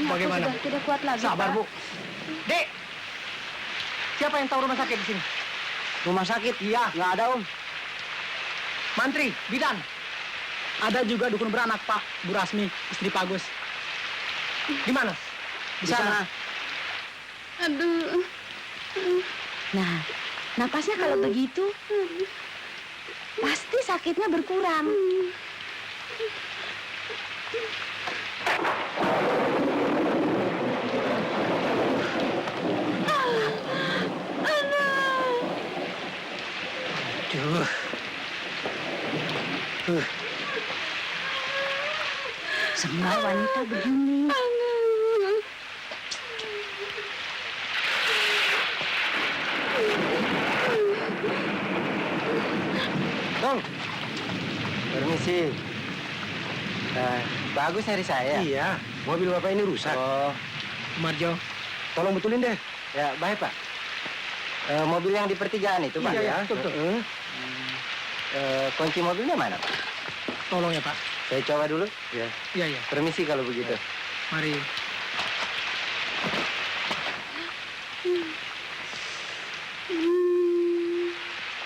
rasanya Bagaimana, aku sudah tidak kuat lagi, Sabar, Pak. Bu. Dek, siapa yang tahu rumah sakit di sini? Rumah sakit? Iya. Nggak ada, Om. Mantri, bidan. Ada juga dukun beranak, Pak. Bu Rasmi, istri Pak Agus. Di mana? Di sana. Aduh. Nah, napasnya kalau begitu, pasti sakitnya berkurang. Aduh. Semua wanita begini. Dong. Permisi. Bagus hari saya. Iya, mobil Bapak ini rusak. Oh, Marjo, tolong betulin deh. ya baik, Pak. Mobil yang di pertigaan itu, Pak. Iya, betul. Kunci mobilnya mana, Pak? Tolong ya, Pak. Saya coba dulu. Ya. Iya, iya. Permisi kalau begitu. Mari.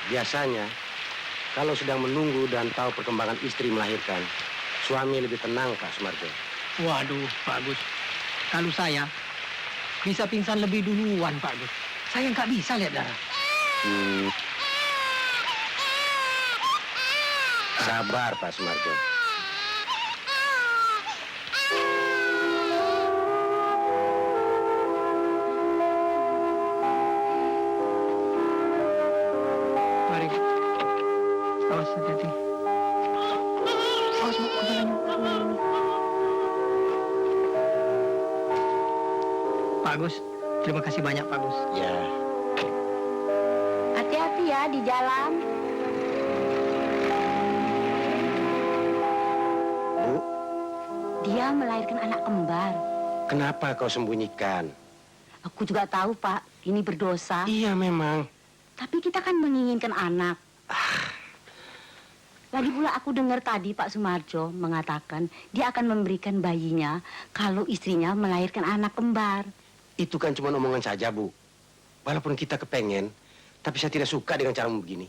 Biasanya, kalau sedang menunggu dan tahu perkembangan istri melahirkan, suami lebih tenang, Pak Sumarjo. Waduh, Pak Agus. Kalau saya bisa pingsan lebih duluan, Pak Agus. Saya nggak bisa lihat darah. Sabar, Pak Sumarjo. Mari. Awas, hati-hati. Awas, Bu, kepalanya. Pak Agus, terima kasih banyak, Pak Agus. Ya, Hati-hati ya di jalan. Bu, Dia melahirkan anak kembar. kenapa kau sembunyikan? Aku juga tahu, Pak, ini berdosa. Iya, memang. Tapi kita kan menginginkan anak. Lagi pula aku dengar tadi Pak Sumarjo mengatakan dia akan memberikan bayinya kalau istrinya melahirkan anak kembar. Itu kan cuma omongan saja, Bu. Walaupun kita kepengen, tapi saya tidak suka dengan caramu begini.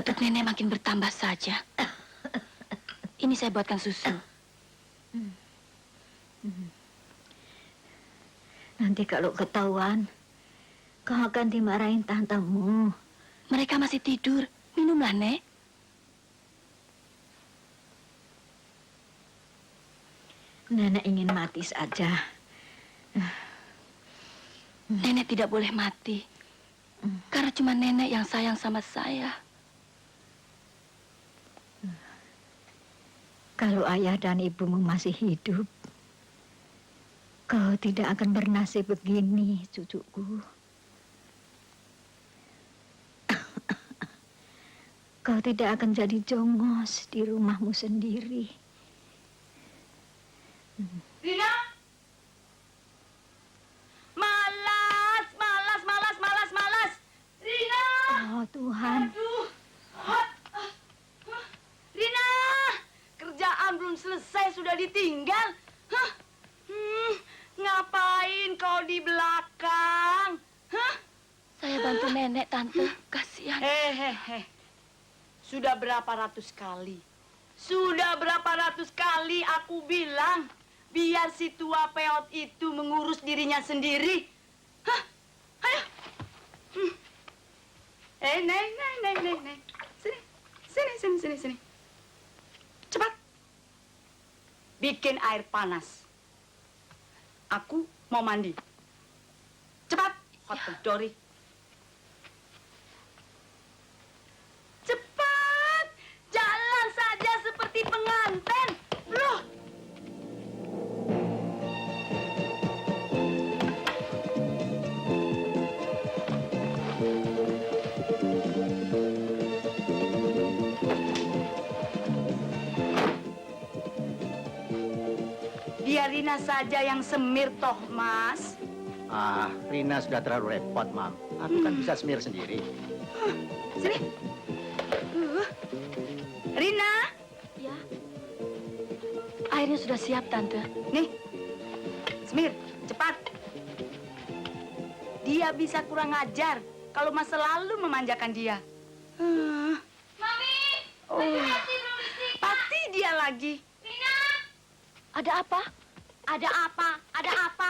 Batuk nenek makin bertambah saja. Ini saya buatkan susu. Nanti kalau ketahuan, kau akan dimarahin tantamu. Mereka masih tidur. Minumlah, Nek. Nenek ingin mati saja. Nenek tidak boleh mati. Karena cuma nenek yang sayang sama saya. Kalau ayah dan ibumu masih hidup, kau tidak akan bernasib begini, cucuku. Kau tidak akan jadi jongos di rumahmu sendiri. Rina! Malas, malas, malas, malas, malas. Rina! Oh, Tuhan. Aduh. Rina! Kerjaan belum selesai sudah ditinggal. Hah? Ngapain kau di belakang? Hah? Saya bantu nenek, Tante. Kasihan. Hehehe. Sudah berapa ratus kali? Sudah berapa ratus kali aku bilang biar si tua peot itu mengurus dirinya sendiri. Hah? Ayo. Neng. Sini. Cepat. Bikin air panas. Aku mau mandi. Cepat. Hot Dori. Cepat. Jalan saja seperti pengantin. Loh. Biar Rina saja yang semir toh, Mas. Ah, Rina sudah terlalu repot, Mam. Aku kan bisa semir sendiri. Sini. Rina, Ya. Airnya sudah siap, Tante. nih. Semir, cepat. Dia bisa kurang ajar kalau Mas selalu memanjakan dia. Mami! Oh, pasti dia lagi. Ada apa? Ada apa? Ada apa?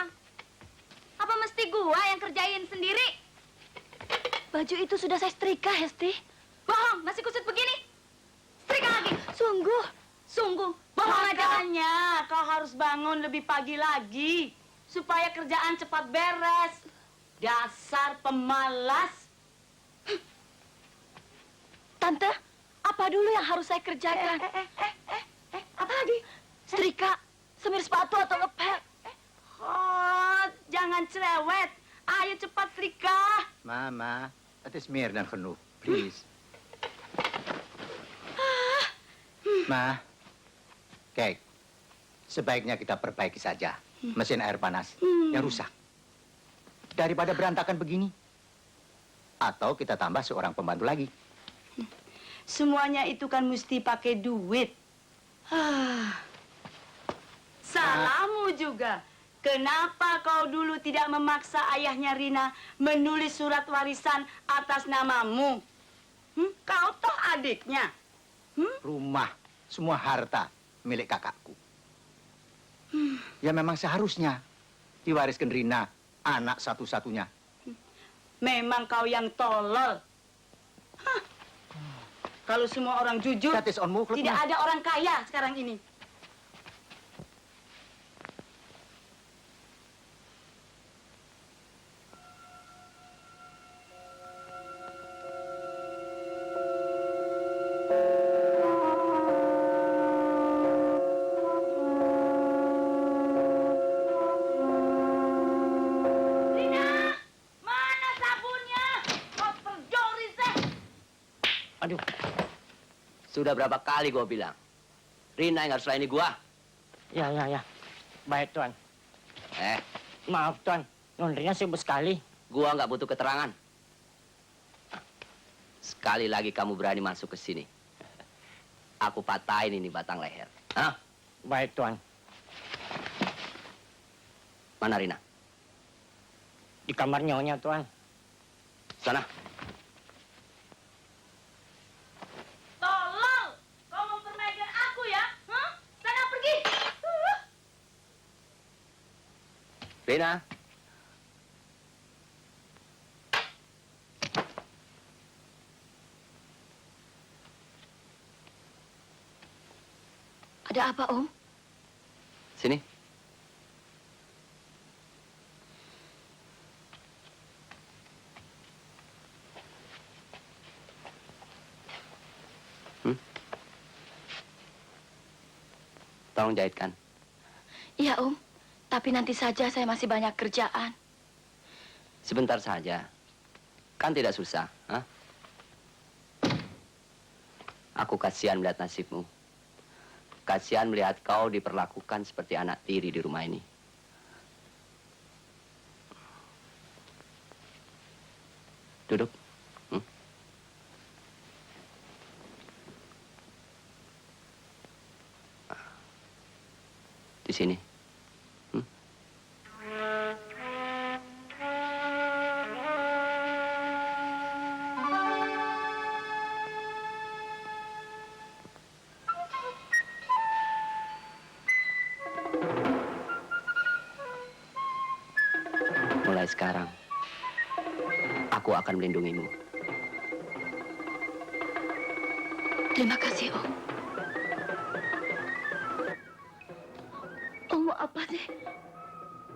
Apa mesti gua yang kerjain sendiri? Baju itu sudah saya setrika, Hesti. Bohong, masih kusut begini. Setrika lagi. Sungguh. Bohong ajaannya. Kau harus bangun lebih pagi lagi supaya kerjaan cepat beres. Dasar pemalas. Tante, apa dulu yang harus saya kerjakan? Apa lagi? Setrika, semir sepatu atau ngepel? Oh, jangan cerewet. Ayo cepat setrika. Mama, het is meer dan genoeg. Please. Ma, kijk. Sebaiknya kita perbaiki saja mesin air panas yang rusak. Daripada berantakan begini. Atau kita tambah seorang pembantu lagi. Semuanya itu kan mesti pakai duit. Salahmu juga. Kenapa kau dulu tidak memaksa ayahnya Rina menulis surat warisan atas namamu? Kau toh adiknya. Rumah, semua harta milik kakakku. Ya memang seharusnya diwariskan Rina, anak satu-satunya. Memang kau yang tolol. Kalau semua orang jujur, Dat is onmogelijk, tidak Ma. ada orang kaya sekarang ini. Rina, mana sabunnya? Koper Doris. Aduh, sudah berapa kali gua bilang, Rina yang harus layani gua. Ya. Baik, Tuan. Maaf, Tuan. Non Rina sibuk sekali. Gua nggak butuh keterangan. Sekali lagi kamu berani masuk ke sini, aku patahin ini batang leher. Hah? Baik, Tuan. Mana Rina? Di kamar nyonya, Tuan. Sana. Rina. Ada apa, Om? Sini. Tolong jahitkan. Iya, Om. Tapi nanti saja, saya masih banyak kerjaan. Sebentar saja. Kan tidak susah. Hah? Aku kasihan melihat nasibmu. Kasihan melihat kau diperlakukan seperti anak tiri di rumah ini. Duduk. Di sini. Mulai sekarang, aku akan melindungimu. Terima kasih, Om. Om mau apa sih?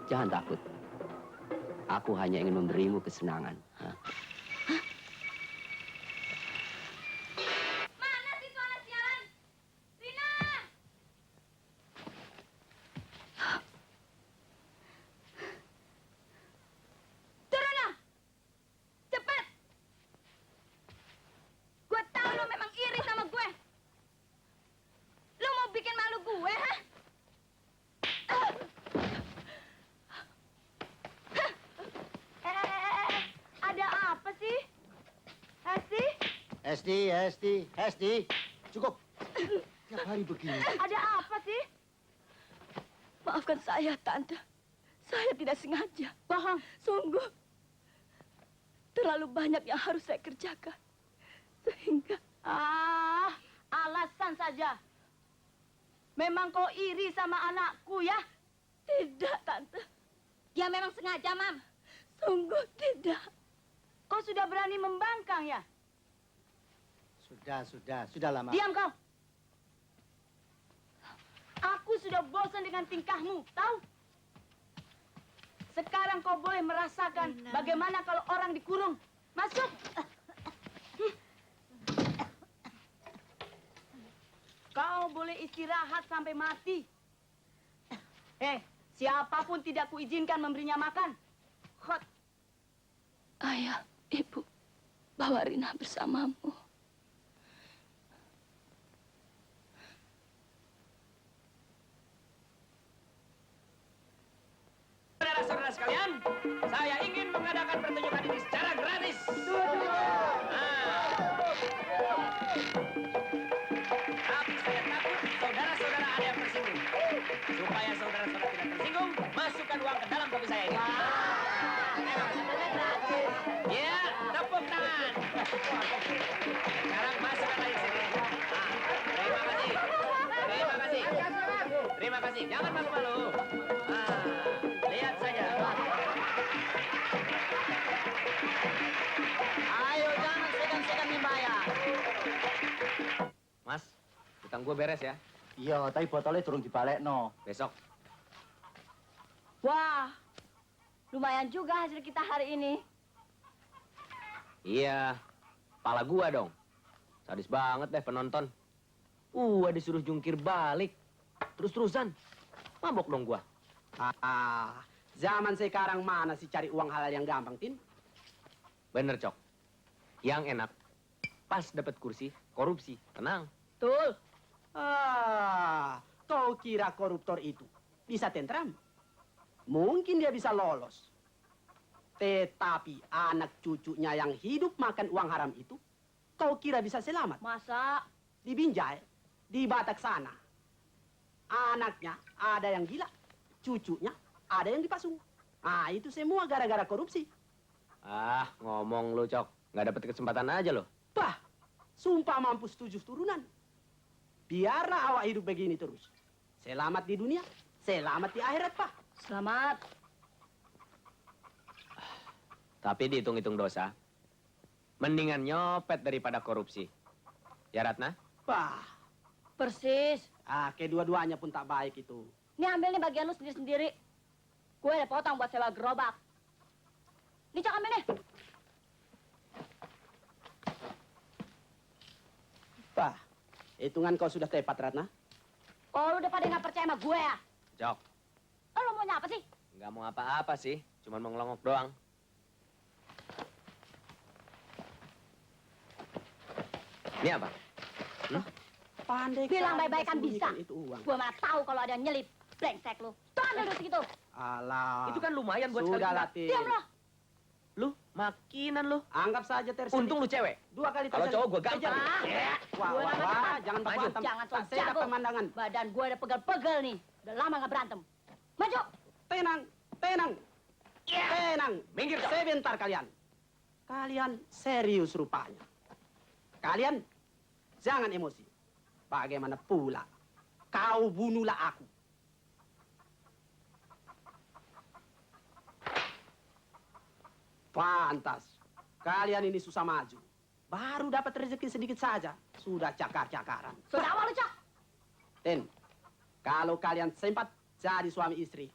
Jangan takut. Aku hanya ingin memberimu kesenangan. Hah? Mana sih tuh anak sialan? Rina! Turun lah! Cepat! Gue tahu lo memang iri sama gue. Lo mau bikin malu gue, ha? Ada apa sih? Hesti. Cukup. Tiap hari begini. Ada apa sih? Maafkan saya, Tante. Saya tidak sengaja. Bohong. Sungguh. Terlalu banyak yang harus saya kerjakan. Sehingga... Alasan saja. Memang kau iri sama anakku ya? Tidak, Tante. Dia memang sengaja, Mam. Sungguh tidak. Kau sudah berani membangkang ya? Sudah lama. Diam kau. Aku sudah bosan dengan tingkahmu, tahu? Sekarang kau boleh merasakan bagaimana kalau orang dikurung. Masuk. Kau boleh istirahat sampai mati. Siapapun tidak kuizinkan memberinya makan. Hot. Ayah, Ibu, bawa Rina bersamamu. Saudara-saudara sekalian, saya ingin mengadakan pertunjukan ini secara gratis. Tapi saya takut saudara-saudara ada yang tersinggung. Supaya saudara-saudara tidak tersinggung, masukkan uang ke dalam kopi saya ini. Ya, tepuk tangan. Sekarang masukkan lagi ke sini. Terima kasih. Terima kasih. Jangan malu-malu. Lihat saja. Ayo, jangan segan-segan dibayar. Mas, utang gue beres ya. Iya, tapi botolnya turun dibalik, no. Besok. Wah, lumayan juga hasil kita hari ini. Iya, pala gua dong. Sadis banget deh penonton. Disuruh jungkir balik. Terus-terusan. Mabok dong gua. Zaman sekarang mana sih cari uang halal yang gampang, Tin? Bener, Cok. Yang enak, pas dapat kursi, korupsi. Tenang. Betul. Kau kira koruptor itu bisa tentram? Mungkin dia bisa lolos. Tetapi anak cucunya yang hidup makan uang haram itu, kau kira bisa selamat? Masa? Di Binjai, di Batak sana. Anaknya ada yang gila, cucunya ada yang dipasung. Itu semua gara-gara korupsi. Ngomong lu, Cok. Nggak dapet kesempatan aja lo. Bah, sumpah mampus 7 turunan. Biarlah awak hidup begini terus. Selamat di dunia, selamat di akhirat, Pak. Selamat. Tapi dihitung-hitung dosa, mendingan nyopet daripada korupsi. Ya, Ratna? Bah, Persis. kedua-duanya pun tak baik itu. Ini ambil nih bagian lu sendiri-sendiri. Gue ada potong buat sewa gerobak. Nih, Cok, ambil nih. Bah, hitungan kau sudah tepat, Ratna. Oh, lu udah pada nggak percaya sama gue ya? Jok, Oh, lu maunya apa sih? nggak mau apa-apa sih. Cuman mau ngelongok doang. Ini apa? Pandai Bilang kali baik-baik kan sembunyikan bisa. Itu uang. Gue mana tahu kalau ada yang nyelip. Brengsek lu. Tuh, ambil duit segitu. Alah. Itu kan lumayan buat sekali. Sudah latih. Diam lo. Lu, makinan lu. Anggap saja tersedih. Untung lu cewek. 2 kali Kalau tersedih. cowok gua gampar. Ah. Wah, Gua wah, nama wah, cepat. jangan Maju. berantem. Jangan Tak sok sedap jago. pemandangan. Badan gue ada pegel-pegel nih. Udah lama nggak berantem. Maju. Tenang, tenang. Tenang. Minggir, Cok. Sebentar kalian. Kalian serius rupanya. Kalian jangan emosi. Bagaimana pula kau bunuhlah aku. Pantas. Kalian ini susah maju. Baru dapat rezeki sedikit saja. Sudah cakar-cakaran. Sudah awal lu, Cok. Den, kalau kalian sempat jadi suami istri,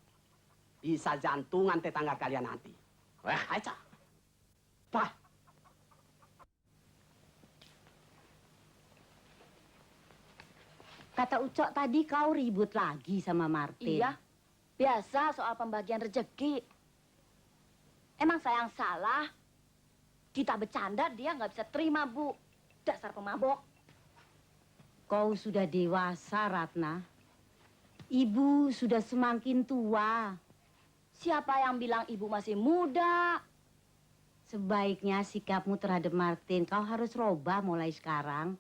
bisa jantungan tetangga kalian nanti. Wah, Aca. Wah, Kata Ucok tadi kau ribut lagi sama Martin. Iya. Biasa soal pembagian rezeki. Emang saya yang salah? Kita bercanda, dia nggak bisa terima, Bu. Dasar pemabok. Kau sudah dewasa, Ratna. Ibu sudah semakin tua. Siapa yang bilang ibu masih muda? Sebaiknya sikapmu terhadap Martin kau harus robah mulai sekarang.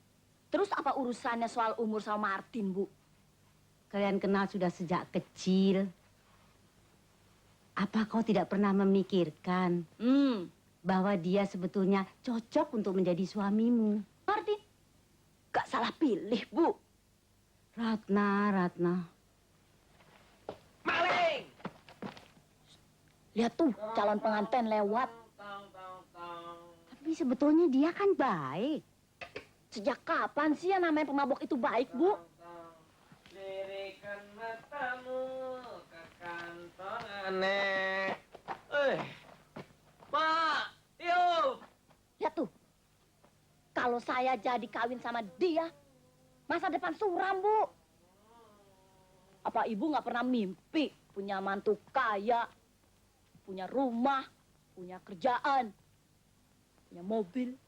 Terus apa urusannya soal umur sama Martin, Bu? Kalian kenal sudah sejak kecil. Apa kau tidak pernah memikirkan bahwa dia sebetulnya cocok untuk menjadi suamimu? Martin? Gak salah pilih, Bu. Ratna. maling! Lihat tuh, calon pengantin lewat. Tapi sebetulnya dia kan baik. Sejak kapan sih yang namanya pemabok itu baik, Bu? Lirikan matamu ke kantong aneh. Mak, Tio. Lihat tuh. Kalau saya jadi kawin sama dia, masa depan suram, Bu. Apa ibu nggak pernah mimpi punya mantu kaya, punya rumah, punya kerjaan, punya mobil?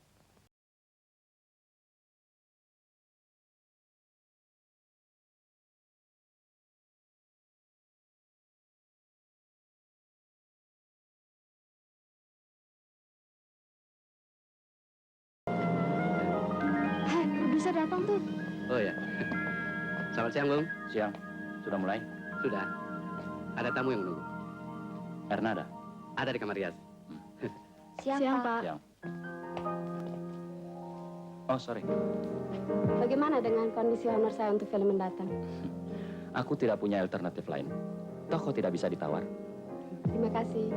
Produser datang tuh. oh ya. Selamat siang, Bung. Siang. Sudah mulai? Sudah. Ada tamu yang menunggu. Erna ada? Ada di kamar rias. Siang, Pak. Siang. Oh, sorry. Bagaimana dengan kondisi honor saya untuk film mendatang? Aku tidak punya alternatif lain. Toh kau tidak bisa ditawar. Terima kasih.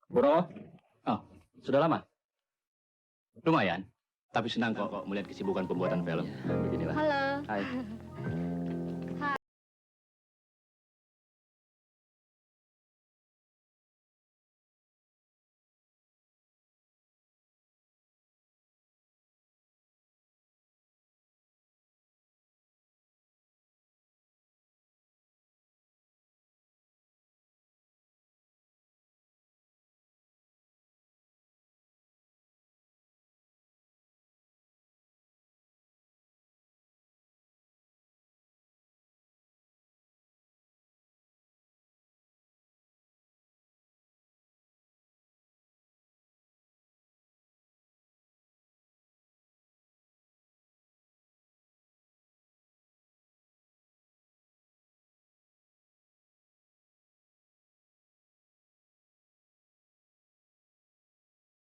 Bro. Oh, sudah lama? Lumayan. Tapi senang kok melihat kesibukan pembuatan film. Beginilah. Halo. Hai.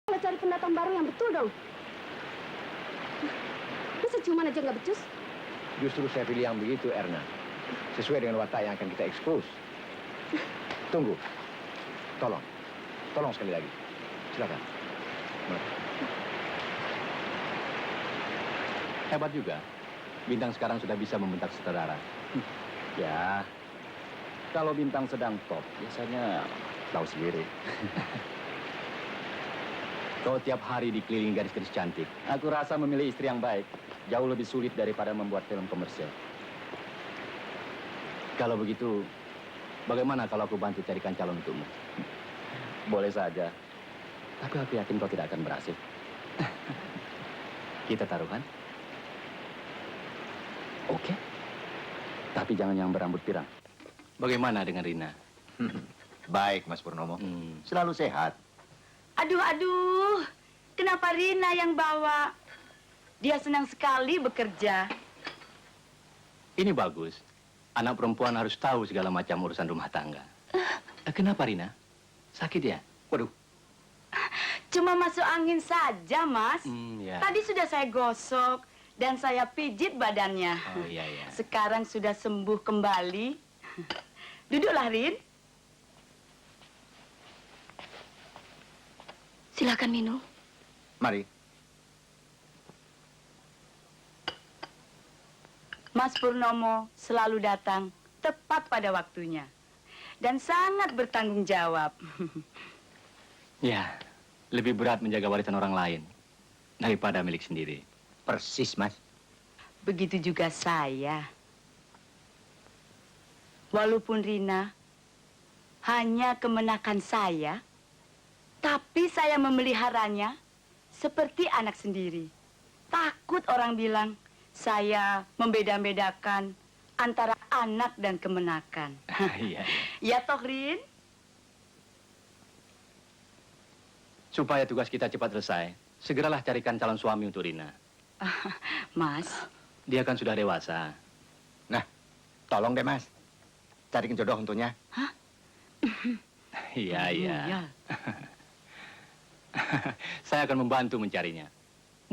Kalau cari pendatang baru yang betul dong. Masa ciuman aja nggak becus? Justru saya pilih yang begitu, Erna. Sesuai dengan watak yang akan kita ekspos. Tunggu. Tolong. Tolong sekali lagi. Silakan. Mari. Hebat juga. Bintang sekarang sudah bisa membentak sutradara. Ya, kalau bintang sedang top, biasanya tahu sendiri. Kau tiap hari dikelilingi gadis-gadis cantik. Aku rasa memilih istri yang baik jauh lebih sulit daripada membuat film komersial. Kalau begitu, bagaimana kalau aku bantu carikan calon untukmu? Boleh saja. Tapi aku yakin kau tidak akan berhasil. Kita taruhan? Oke. Tapi jangan yang berambut pirang. Bagaimana dengan Rina? Baik, Mas Purnomo. Selalu sehat. Aduh. Kenapa Rina yang bawa? Dia senang sekali bekerja. Ini bagus. Anak perempuan harus tahu segala macam urusan rumah tangga. Kenapa, Rina? Sakit ya? Waduh. Cuma masuk angin saja, Mas. Ya. Tadi sudah saya gosok dan saya pijit badannya. Oh, iya, iya. Sekarang sudah sembuh kembali. Duduklah, Rin. Silakan minum. Mari. Mas Purnomo selalu datang tepat pada waktunya. Dan sangat bertanggung jawab. Ya, lebih berat menjaga warisan orang lain daripada milik sendiri. Persis, Mas. Begitu juga saya. Walaupun Rina hanya kemenakan saya, tapi saya memeliharanya seperti anak sendiri. Takut orang bilang saya membeda-bedakan antara anak dan kemenakan. Iya. Ya toh, Rin? Supaya tugas kita cepat selesai, segeralah carikan calon suami untuk Rina. Mas, Dia kan sudah dewasa. Nah, tolong deh, Mas. Carikan jodoh untuknya. Iya, iya. ya. Saya akan membantu mencarinya.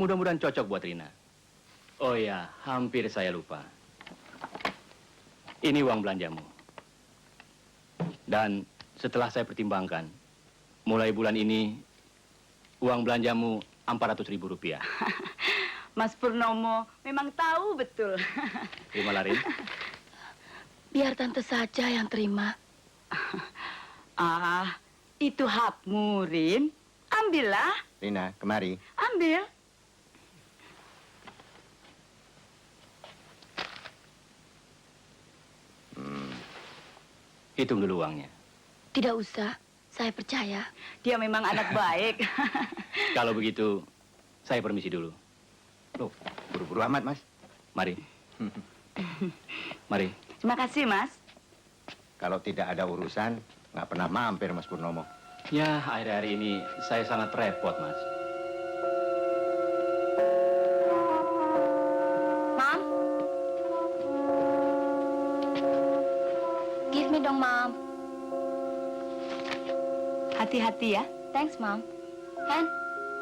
Mudah-mudahan cocok buat Rina. Oh ya, hampir saya lupa. Ini uang belanjamu. Dan setelah saya pertimbangkan, mulai bulan ini, uang belanjamu Rp400.000. Mas Purnomo memang tahu betul. Terima, Rin. Biar tante saja yang terima. Ah, itu hakmu, Rin. Ambillah, Rina, kemari. ambil. Hitung dulu uangnya. Tidak usah, saya percaya. Dia memang anak baik. Kalau begitu, saya permisi dulu. Loh, buru-buru amat, Mas. Mari. Mari. Terima kasih, Mas. Kalau tidak ada urusan, nggak pernah mampir, Mas Purnomo. Ya, akhir-akhir ini saya sangat repot, Mas. Mom? Give me dong, Mom. Hati-hati ya. Thanks, Mom. Hen,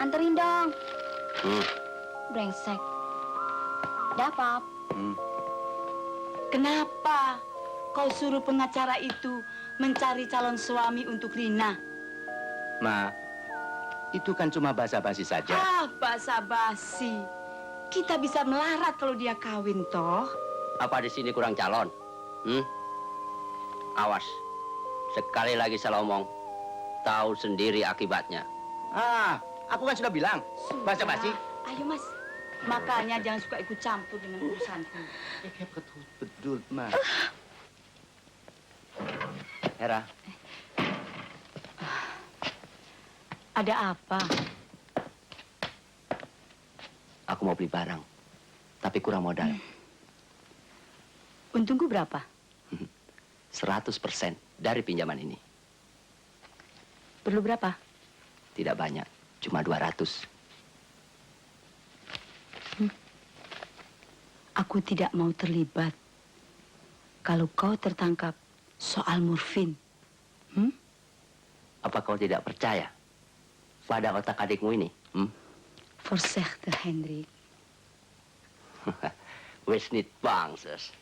anterin dong. Brengsek. Dapat. Kenapa kau suruh pengacara itu mencari calon suami untuk Rina? Ma, itu kan cuma basa-basi saja. Ah, basa-basi. Kita bisa melarat kalau dia kawin, toh. Apa di sini kurang calon? Awas, sekali lagi salah omong, tahu sendiri akibatnya. Ah, aku kan sudah bilang, basa-basi. Ayo, Mas. Makanya jangan suka ikut campur dengan urusanku. Betul, Ma. Hera, Ada apa? aku mau beli barang, tapi kurang modal. Untungku berapa? 100% dari pinjaman ini. Perlu berapa? Tidak banyak, cuma 200. Aku tidak mau terlibat. Kalau kau tertangkap soal morfin. Apa kau tidak percaya pada otak adikmu ini? Voorzichtig, Hendrik. Wes nit bangses.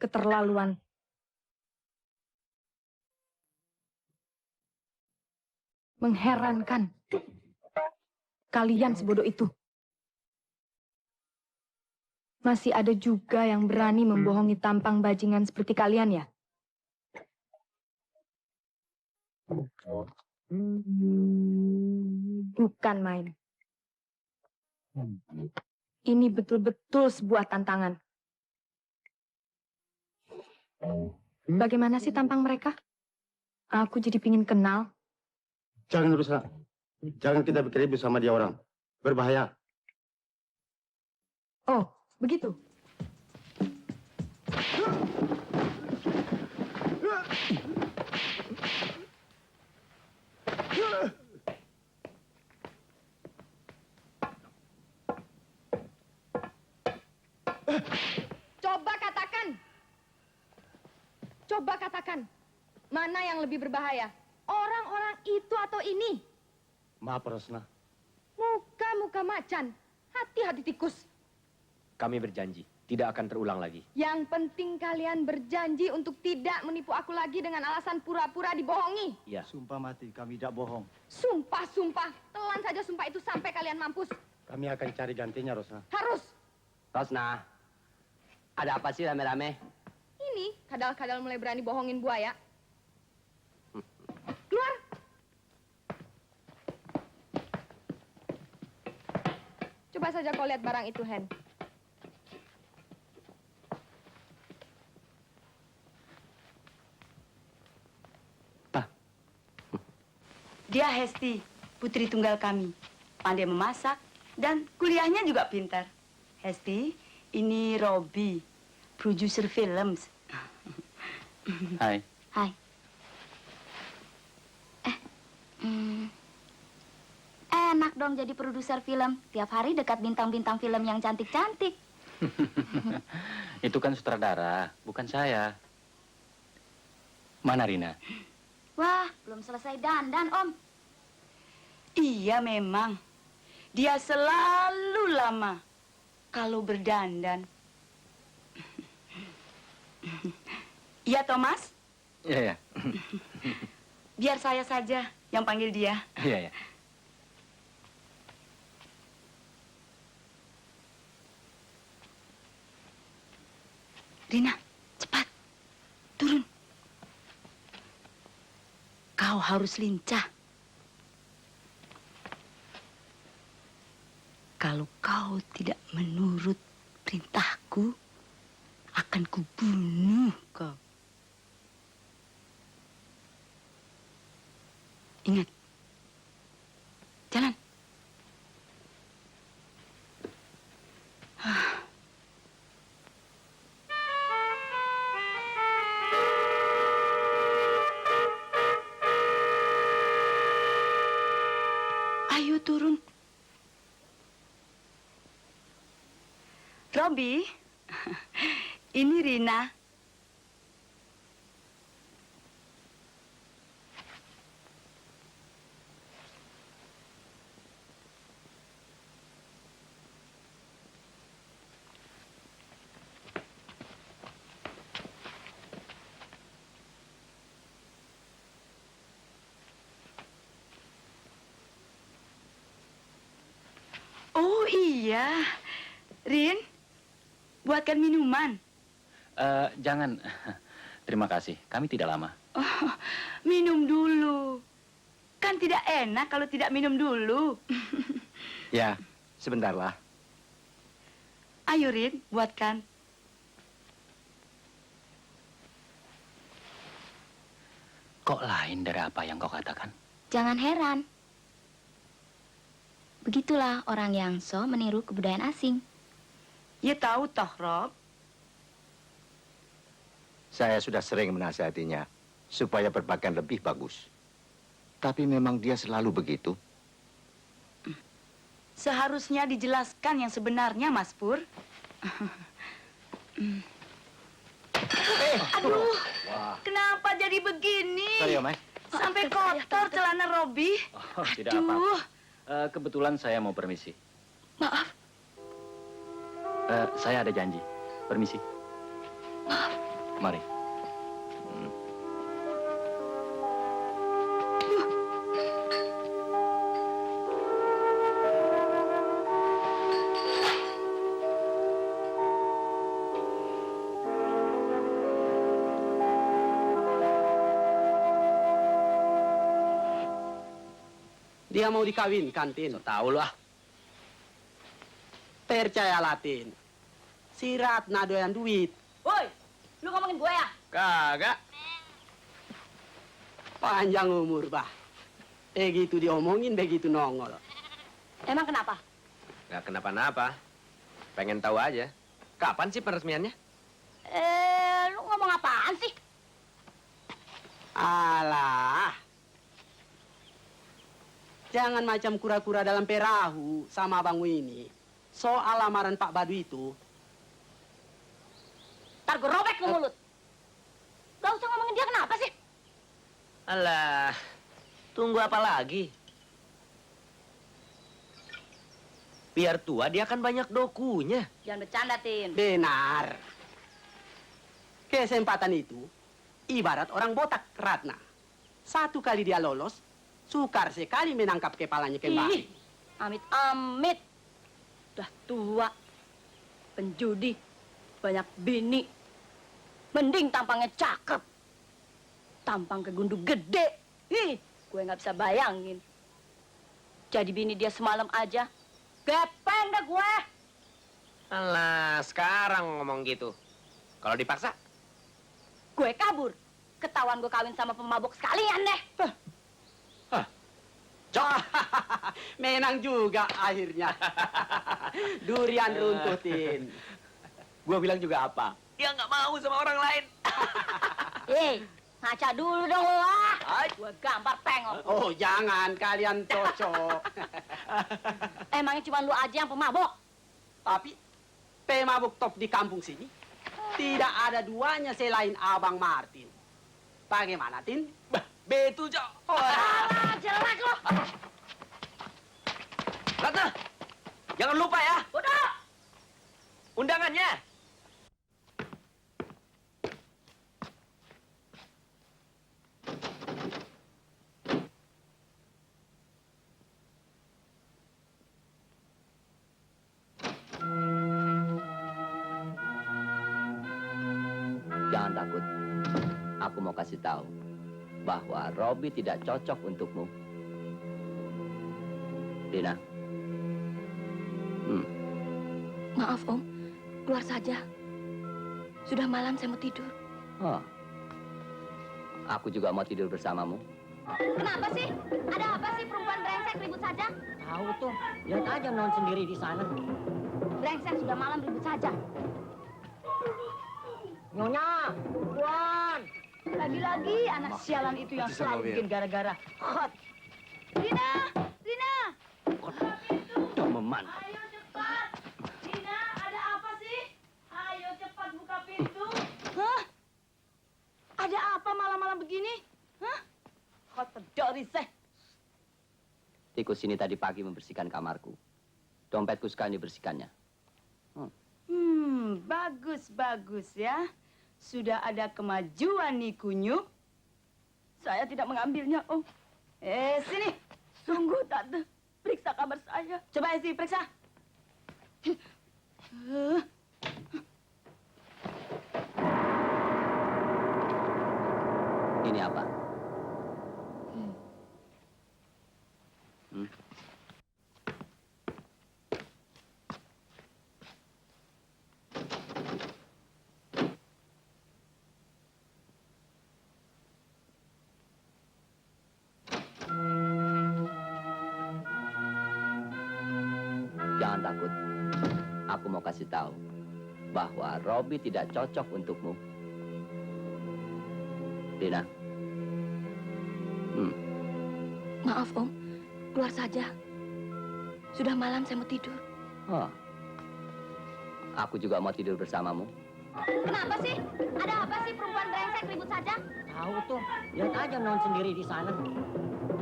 Keterlaluan. Mengherankan. Kalian sebodoh itu. Masih ada juga yang berani membohongi tampang bajingan seperti kalian ya? Bukan main. Ini betul-betul sebuah tantangan. Bagaimana sih tampang mereka? Aku jadi pingin kenal. Jangan rusak. Jangan kita berkeribu sama dia orang. Berbahaya. Oh, begitu. Coba katakan. Coba katakan. Mana yang lebih berbahaya? Orang-orang itu atau ini? Maaf, Rosna. Muka-muka macan. Hati-hati tikus. Kami berjanji, tidak akan terulang lagi. Yang penting kalian berjanji untuk tidak menipu aku lagi dengan alasan pura-pura dibohongi. Iya. Sumpah mati, kami tidak bohong. Sumpah. Telan saja sumpah itu sampai kalian mampus. Kami akan cari gantinya, Rosna. Harus. Rosna, ada apa sih rame-rame? Ini kadal-kadal mulai berani bohongin buaya. Keluar. Coba saja kau lihat barang itu, Hen. Dia Hesti, putri tunggal kami. Pandai memasak dan kuliahnya juga pintar. Hesti, ini Robi, produser film. Hai. Hai. Enak dong jadi produser film. Tiap hari dekat bintang-bintang film yang cantik-cantik. Itu kan sutradara, bukan saya. Mana Rina? Wah, belum selesai dandan, Om. Iya memang. Dia selalu lama kalau berdandan. Iya, Thomas? Iya, ya. Biar saya saja yang panggil dia. Iya, ya. Rina, cepat. Turun. Kau harus lincah. Kalau kau tidak menurut perintahku, akan kubunuh kau. Ingat. Jalan. Ayo turun. Robi, ini Rina. Oh iya, Rin, buatkan minuman. Jangan. Terima kasih, kami tidak lama. Oh, minum dulu. Kan tidak enak kalau tidak minum dulu. Ya, sebentarlah. Ayo, Rin, buatkan. Kok lain dari apa yang kau katakan? Jangan heran. Begitulah orang Yangso meniru kebudayaan asing. Ya tahu toh, Rob. Saya sudah sering menasihatinya supaya berpakaian lebih bagus. Tapi memang dia selalu begitu. Seharusnya dijelaskan yang sebenarnya, Mas Pur. Aduh, kenapa jadi begini? Sorry, Om. Sampai kotor celana Robi. Oh, tidak Aduh. apa-apa. Kebetulan saya mau permisi. Maaf. Saya ada janji. Permisi. Maaf. Mari. Dia mau dikawinkan, Tin. Tahu lu ah. Percayalah, Tin. Si Ratna doyan duit. Woi, lu ngomongin gue ya? Kagak. Panjang umur, bah. Begitu diomongin, begitu nongol. Emang kenapa? Nggak kenapa-napa. Pengen tahu aja. Kapan sih peresmiannya? Lu ngomong apaan sih? Alah. Jangan macam kura-kura dalam perahu sama Bang ini. Soal lamaran Pak Badu itu. Ntar gue robek lu mulut. Gak usah ngomongin dia, kenapa sih? Alah, tunggu apa lagi? Biar tua dia kan banyak dokunya. Jangan bercanda, Tin. Benar. Kesempatan itu ibarat orang botak, Ratna. Satu kali dia lolos, sukar sekali menangkap kepalanya kembali. Ih, amit-amit. Udah tua, penjudi, banyak bini. Mending tampangnya cakep. Tampang kegundung gede. Ih, gue nggak bisa bayangin. Jadi bini dia semalam aja. Gepeng dah gue. Alah, sekarang ngomong gitu. Kalau dipaksa? Gue kabur. Ketahuan gue kawin sama pemabok sekalian deh. Menang juga akhirnya. Durian runtuh, Tin. Gua bilang juga apa? Dia nggak mau sama orang lain. Ngaca dulu dong lo ah. Gue gambar tengok. Oh, jangan. Kalian cocok. Emangnya cuma lu aja yang pemabok? Tapi pemabuk top di kampung sini tidak ada duanya selain Abang Martin. Bagaimana, Tin? Betul, Cok. Alah, jelek lo. Ratna, jangan lupa ya. Udah. Undangannya. Jangan takut. Aku mau kasih tahu bahwa Robi tidak cocok untukmu. Dina. Maaf, Om. Keluar saja. Sudah malam saya mau tidur. Oh. Aku juga mau tidur bersamamu. Kenapa sih? Ada apa sih perempuan brengsek ribut saja? Tahu tuh. Lihat aja non sendiri di sana. Brengsek sudah malam ribut saja. Nyonya, Tuan. Lagi-lagi anak sialan itu yang selalu bikin gara-gara. Hot. Rina! Rina! Domeman. Ayo cepat. Rina, ada apa sih? Ayo cepat buka pintu. Hah? Ada apa malam-malam begini? Hah? Hot pedori seh. Tikus ini tadi pagi membersihkan kamarku. Dompetku sekarang dibersihkannya. Bagus ya. Sudah ada kemajuan nih, Kunyuk. Saya tidak mengambilnya, Om. Sini. Sungguh, Tante. Periksa kamar saya. Coba Esi, periksa. Ini apa? Jangan takut. Aku mau kasih tahu bahwa Robi tidak cocok untukmu. Dina. Maaf, Om. Keluar saja. Sudah malam saya mau tidur. Oh. Aku juga mau tidur bersamamu. Kenapa sih? Ada apa sih perempuan brengsek ribut saja? Tahu tuh. Lihat aja non sendiri di sana.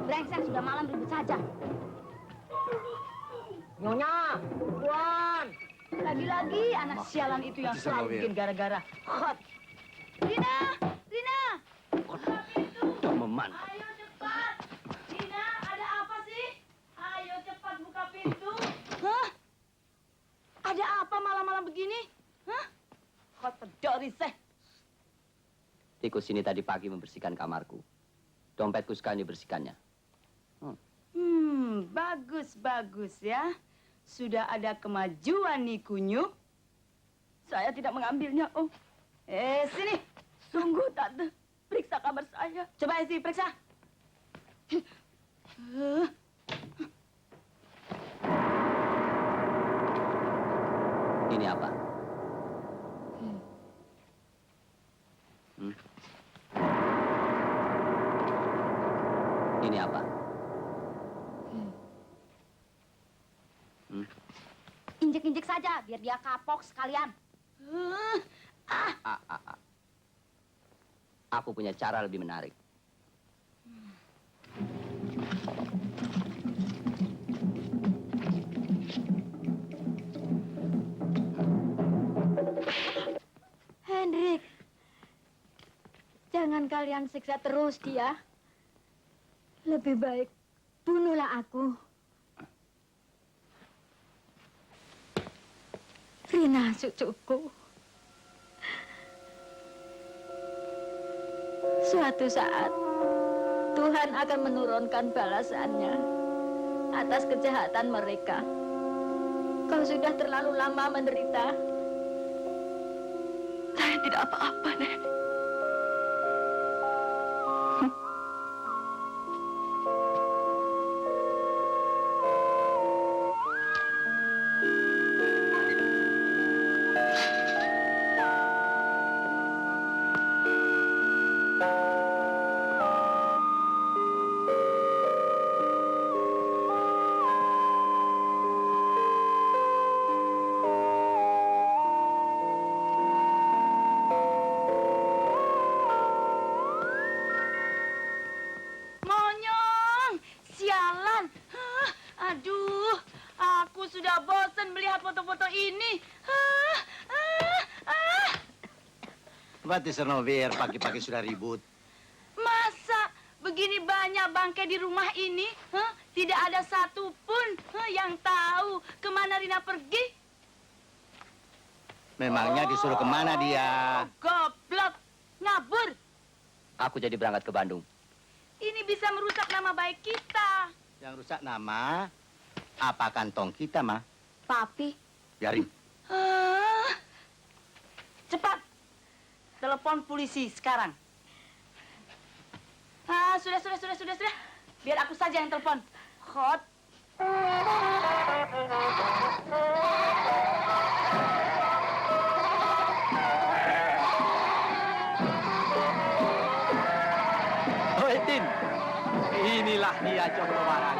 Brengsek sudah malam ribut saja. Nyonya, Tuan. Lagi-lagi anak sialan itu yang selalu bikin gara-gara. Hot. Rina, Rina. Teman. Ayo cepat. Rina, ada apa sih? Ayo cepat buka pintu. Hah? Ada apa malam-malam begini? Hah? Hot pedori seh. Tikus ini tadi pagi membersihkan kamarku. Dompetku sekarang dibersihkannya. Bagus ya. Sudah ada kemajuan nih, Kunyuk. Saya tidak mengambilnya, Om. Sini. Sungguh, Tante. Periksa kamar saya. Coba Esi, periksa. Ini apa? Ini apa? Injek-injek saja, biar dia kapok sekalian. Aku punya cara lebih menarik. Hendrik, jangan kalian siksa terus dia. Lebih baik bunuhlah aku. Rina, cucuku. Suatu saat, Tuhan akan menurunkan balasannya atas kejahatan mereka. Kau sudah terlalu lama menderita. Saya tidak apa-apa, Nek. Monyong, sialan. Aduh, aku sudah bosan melihat foto-foto ini. Berarti Sernovir pagi-pagi sudah ribut. Masa begini banyak bangkai di rumah ini? Tidak ada satupun yang tahu kemana Rina pergi. Memangnya disuruh kemana dia? Goblok, ngabur. Aku jadi berangkat ke Bandung. Ini bisa merusak nama baik kita. Yang rusak nama, apa kantong kita, Ma? Papi, Biarin. Cepat, telepon polisi sekarang. Sudah. Biar aku saja yang telepon. Hot. Hoi, Tin. Inilah dia Cokro Barang.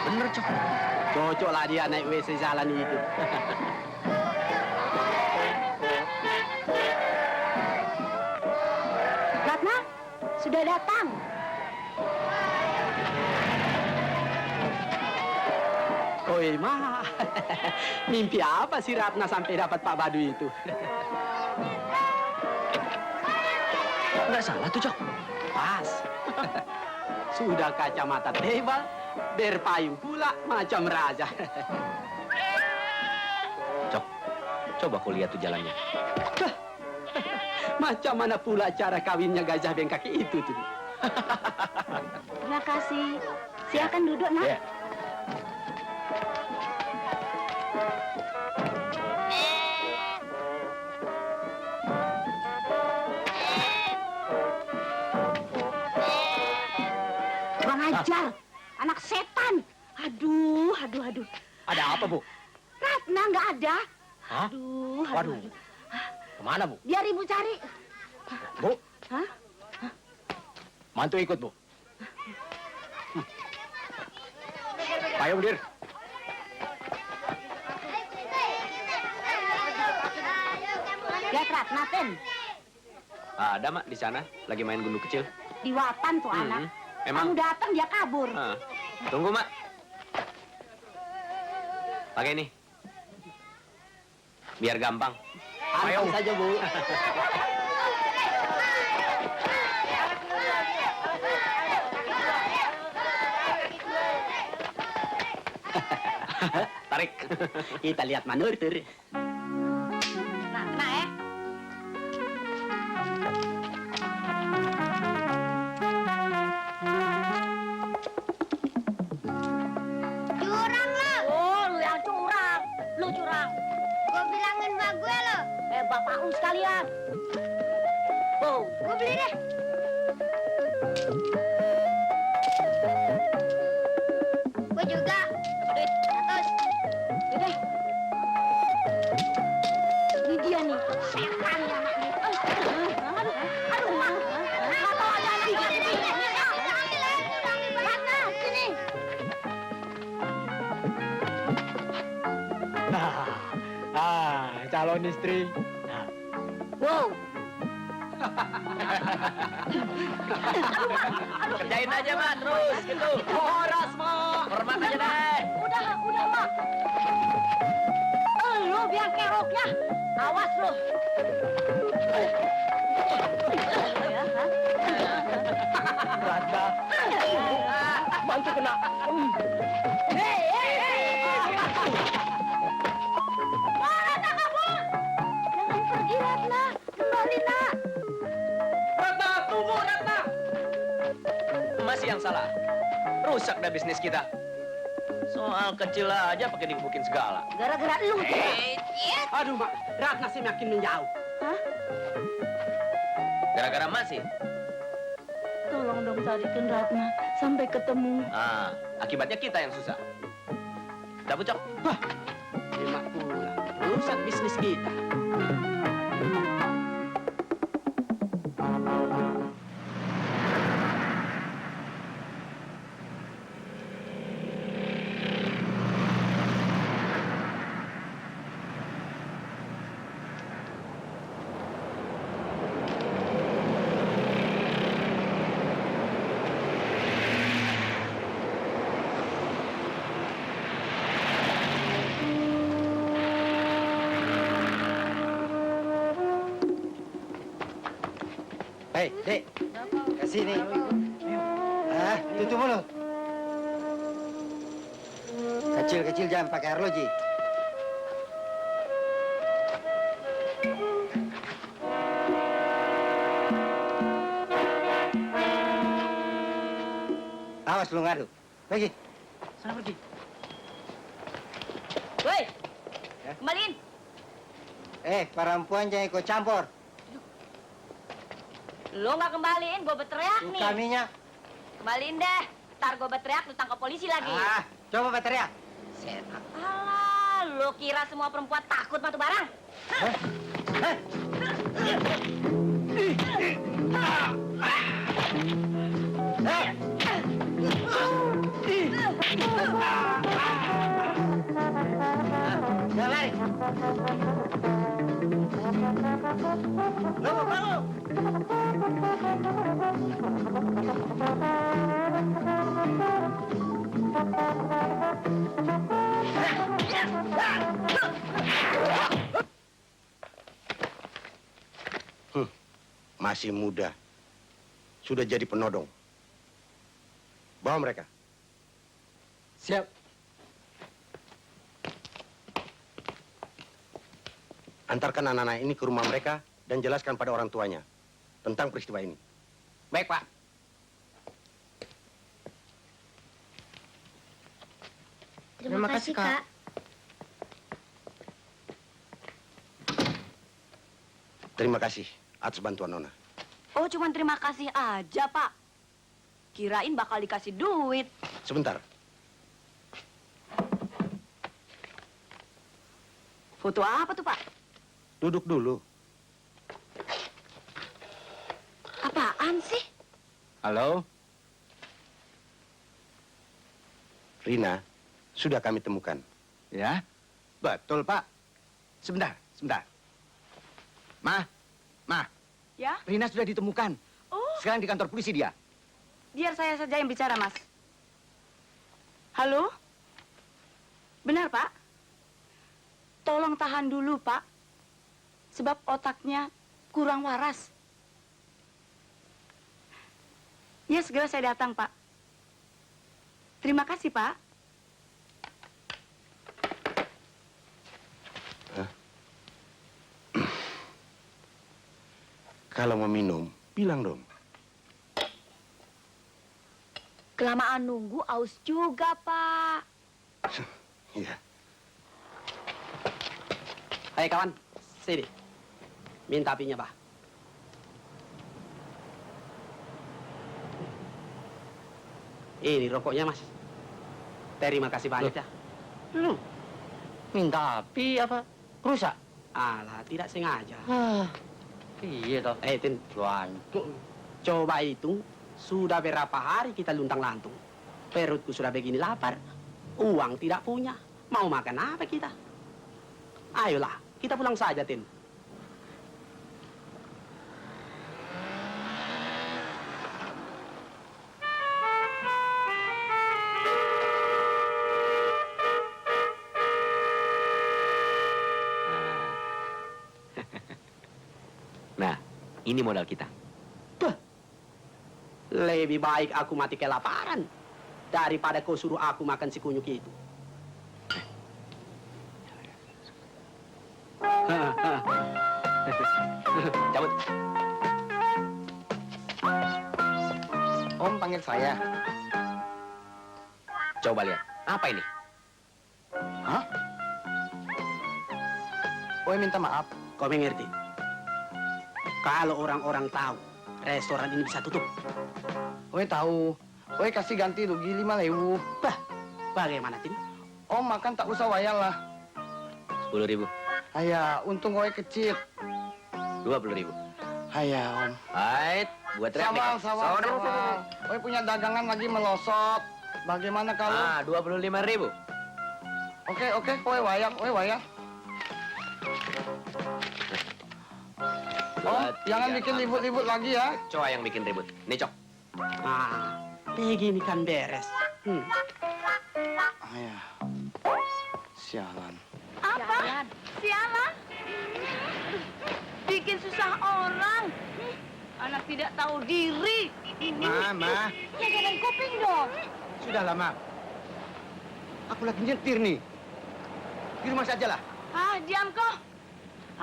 Bener, Cok. Cocoklah dia naik WC jalan itu. Ratna, sudah datang. Oi, Ma. Mimpi apa si Ratna sampai dapat Pak Badu itu? Nggak salah tuh, Cok. Pas. Sudah kacamata tebal, berpayung pula macam raja. Cok, coba kau lihat tuh jalannya. Macam mana pula cara kawinnya gajah bengkak itu tuh? terima kasih. Silakan duduk, Nak. Ya. Kurang ajar, anak setan. Aduh. Ada apa, Bu? Ratna nggak ada. Hah? Waduh. Kemana, Bu? Biar ibu cari. Bu? Hah? Mantu ikut, Bu. Payung, Dir. Lihat Ratna, Ten. Ada, Mak, di sana. Lagi main gundu kecil. Di Watan tuh anak. Emang? Kamu datang dia kabur. Tunggu, Mak. Pakai ini. Biar gampang. Ayo saja, Bu. Tarik. Kita lihat manuver. Nah, kena ya. Curang lo. Oh, lu yang curang. Lu curang. Gue bilangin mbak gue lo. Bapak lu sekalian. Wow. Gue beli deh. Gue juga. Duit 100. Yaudah. Ini dia nih. Setan ya anak ini. Aduh, Mak. Nggak tahu ada anak gua di sini. Ratna, sini. Calon istri. Wow. Kerjain aja, Mak, terus gitu. Horas, Ma. Hormat aja deh. Udah, Mak. Lu biang keroknya. Awas lu. Ratna. Mantu kena. Ratna kabur. Jangan pergi, Ratna. Kembali, nak. Ratna, tunggu, Ratna. Masih yang salah. Rusak dah bisnis kita. Soal kecil aja pakai digebukin segala. Gara-gara lu. Aduh, Mak. Ratna semakin menjauh. Gara-gara masih. Tolong dong carikan Ratna sampai ketemu. Ah, akibatnya kita yang susah. Udah bucok. Emak pula. Rusak bisnis kita. Hei, Dek. Kasih nih. Tutup mulut. Kecil-kecil jangan pakai arloji. Awas lu ngadu. Pergi. Sana pergi. Woi, kembaliin. Perempuan jangan ikut campur. Lu nggak kembaliin, gue berteriak nih. Kaminya. Kembaliin deh. Ntar gue berteriak, lu tangkap polisi lagi. Coba berteriak. Alah, lu kira semua perempuan takut sama tuh barang? Jangan lari. Bangun. Masih muda. Sudah jadi penodong. Bawa mereka. Siap. Antarkan anak-anak ini ke rumah mereka dan jelaskan pada orang tuanya tentang peristiwa ini. Baik, Pak. Terima kasih, Kak. Terima kasih atas bantuan Nona. Oh, cuman terima kasih aja, Pak. Kirain bakal dikasih duit. Sebentar. Foto apa tuh, Pak? Duduk dulu. Apaan sih? Halo? Rina, sudah kami temukan. Ya? Betul, Pak. Sebentar. Ma. Ya? Rina sudah ditemukan. Oh, Sekarang di kantor polisi dia. biar saya saja yang bicara, Mas. Halo? Benar, Pak? tahan dulu, Pak. Sebab otaknya kurang waras. Ya, segera saya datang, Pak. Terima kasih, Pak. Kalau mau minum, bilang dong. Kelamaan nunggu aus juga, Pak. Iya. Hai kawan, sini. Minta apinya, Bah. Ini rokoknya, Mas. Terima kasih banyak ya. Lu minta api apa? Rusak? Alah, tidak sengaja. Iya toh. Tin, Luantuk. coba hitung. Sudah berapa hari kita luntang-lantung. Perutku sudah begini lapar. Uang tidak punya. Mau makan apa kita? Ayolah, kita pulang saja, Tin. Nah, ini modal kita. Lebih baik aku mati kelaparan daripada kau suruh aku makan si kunyuk itu. Cabut. Om panggil saya. Coba lihat. Apa ini? Hah? Oi minta maaf. Kau mengerti? Kalau orang-orang tahu, restoran ini bisa tutup. Oi tahu. Oi kasih ganti rugi 5.000. Bah, bagaimana, Tin? Om makan tak usah wayang lah. 10.000. Ayah, untung oi kecil. 20.000. Ayah, Om. Baik, buat Sawang, sawang. Oi punya dagangan lagi melosot. Bagaimana kalau? Ah, 25.000. Oke, oi wayang. Om, jangan bikin ribut-ribut lagi ya. Coba yang bikin ribut. Nih, Cok. Ah, begini kan beres. Ayah. Sialan. Apa? Sialan? Bikin susah orang. Anak tidak tahu diri. Mama. Ya jangan kuping dong. Sudah lama. Aku lagi nyetir nih. Di rumah saja lah. Ah, diam kau.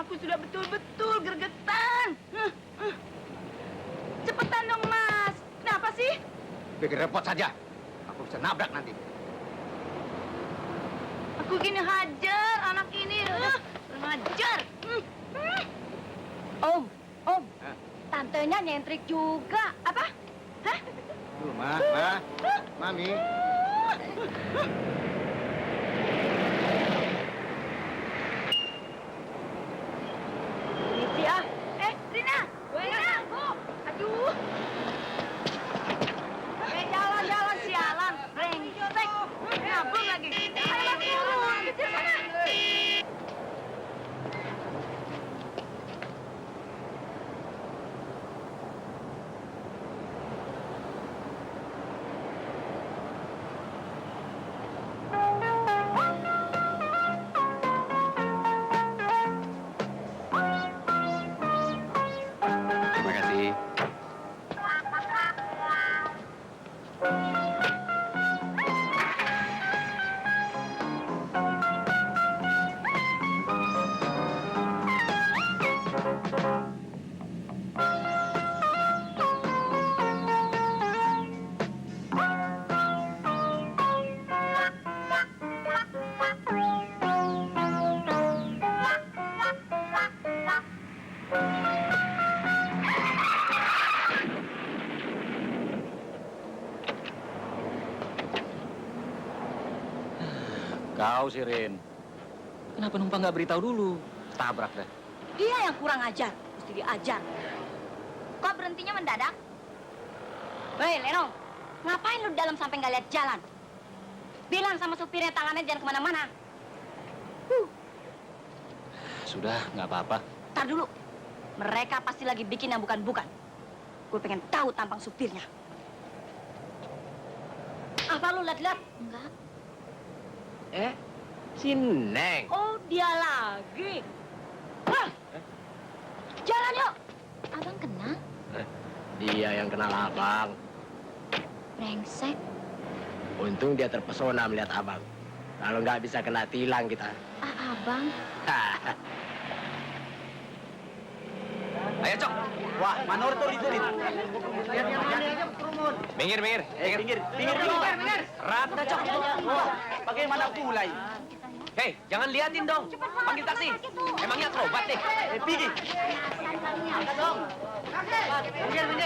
Aku sudah betul-betul gergetan. Cepetan dong, Mas. Kenapa sih? Bikin repot saja. Aku bisa nabrak nanti. Aku gini hajar anak ini. Hajar. Om, tantenya nyentrik juga. Apa? Hah? Tuh, Mami. Permisi ah. Rina. Rina. Aduh. Jalan-jalan sialan. Brengsek. Ngabur lagi. Ayo turun. Kejar sana. Terima kasih. Kau, Sirin. Kenapa numpang nggak beritahu dulu? Tabrak deh. Dia yang kurang ajar. Mesti diajar. Kok berhentinya mendadak? Hei, Leno. Ngapain lu di dalam sampai nggak lihat jalan? Bilang sama supirnya tangannya jangan kemana-mana. Sudah, nggak apa-apa. Ntar dulu. Mereka pasti lagi bikin yang bukan-bukan. Gue pengen tahu tampang supirnya. Apa lu lihat-lihat? Enggak. Si Neng. Oh, dia lagi. Jalan yuk. Abang kenal? Dia yang kenal abang. Brengsek. Untung dia terpesona melihat abang. Kalau nggak bisa kena tilang kita. Abang. Ayo, Cok. Wah, manortor itu. Minggir, minggir. Pinggir dulu, Pak. Ratna, Cok. Wah, bagaimana pula ini? Hei, jangan liatin dong. Panggil taksi. Emangnya akrobat nih. Pergi.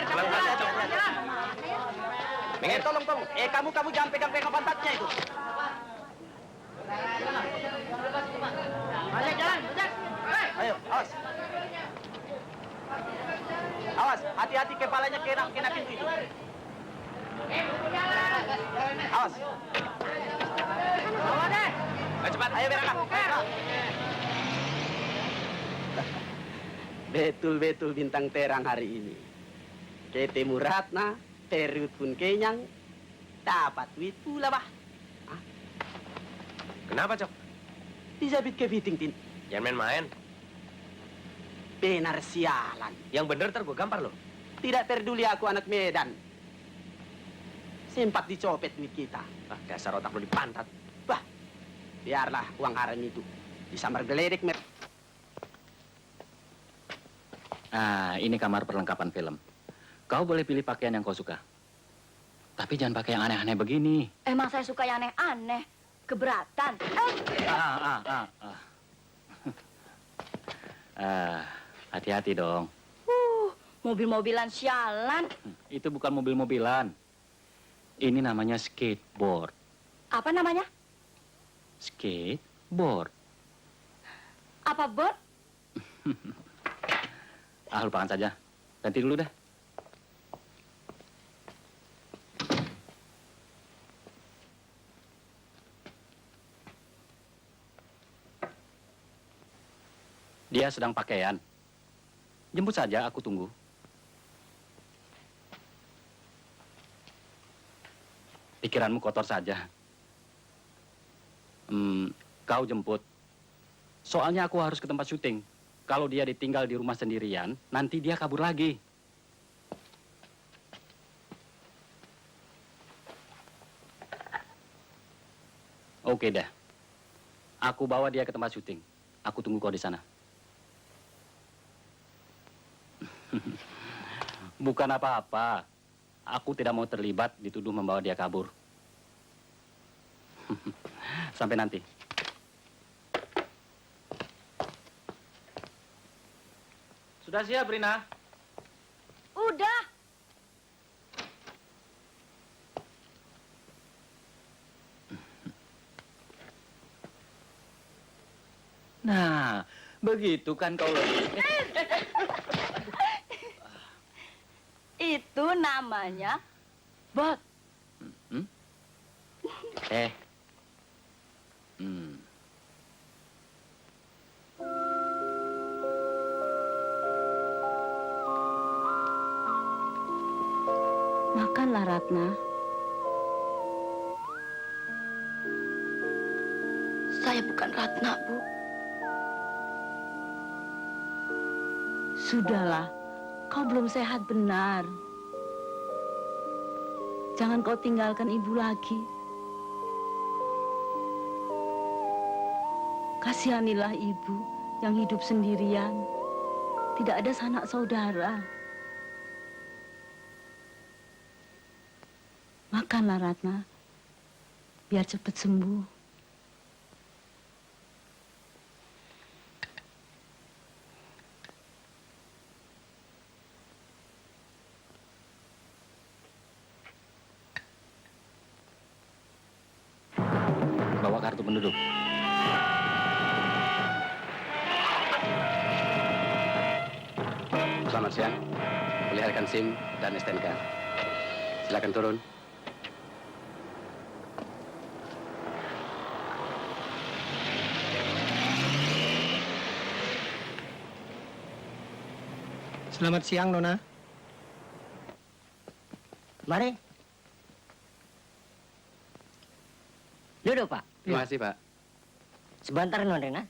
Pelan-pelan aja, Cok. Minggir. Tolong. Kamu jangan pegang-pegang pantatnya itu. Ayo, awas. Awas, hati-hati kepalanya kena pintu itu. Awas. Ayo cepat. Ayo Beraka. Betul-betul bintang terang hari ini. Ketemu Ratna, perut pun kenyang, dapat duit pula, Bah. Kenapa, Cok? Dijabit kepiting, Tin. Jangan main-main. Benar sialan. Yang bener ntar gue gampar loh. Tidak peduli aku anak Medan. Sempat dicopet duit kita. Ah, dasar otak lu dipantat. Bah, biarlah uang haram itu disambar geledek. Ini kamar perlengkapan film. Kau boleh pilih pakaian yang kau suka. Tapi jangan pakai yang aneh-aneh begini. Emang saya suka yang aneh-aneh. Keberatan. Hati-hati dong. Mobil-mobilan sialan. Itu bukan mobil-mobilan. Ini namanya skateboard. Apa namanya? Skateboard. Apa bot? Lupakan saja. Ganti dulu dah. Dia sedang pakaian. Jemput saja, aku tunggu. Pikiranmu kotor saja. Kau jemput. Soalnya aku harus ke tempat syuting. Kalau dia ditinggal di rumah sendirian, nanti dia kabur lagi. Oke dah. Aku bawa dia ke tempat syuting. Aku tunggu kau di sana. Bukan apa-apa. Aku tidak mau terlibat dituduh membawa dia kabur. Sampai nanti. Sudah siap, Rina? Udah. Nah, begitu kan kau lebih... Itu namanya bot. Makanlah, Ratna. Saya bukan Ratna, Bu. Sudahlah, kau belum sehat benar. Jangan kau tinggalkan ibu lagi. Kasihanilah ibu yang hidup sendirian. Tidak ada sanak saudara. Makanlah, Ratna. Biar cepat sembuh. Bawa kartu penduduk. Selamat siang. Perlihatkan SIM dan STNK. Silakan turun. Selamat siang, Nona. Mari. Duduk, Pak. Terima kasih, Pak. Sebentar, Non Rina.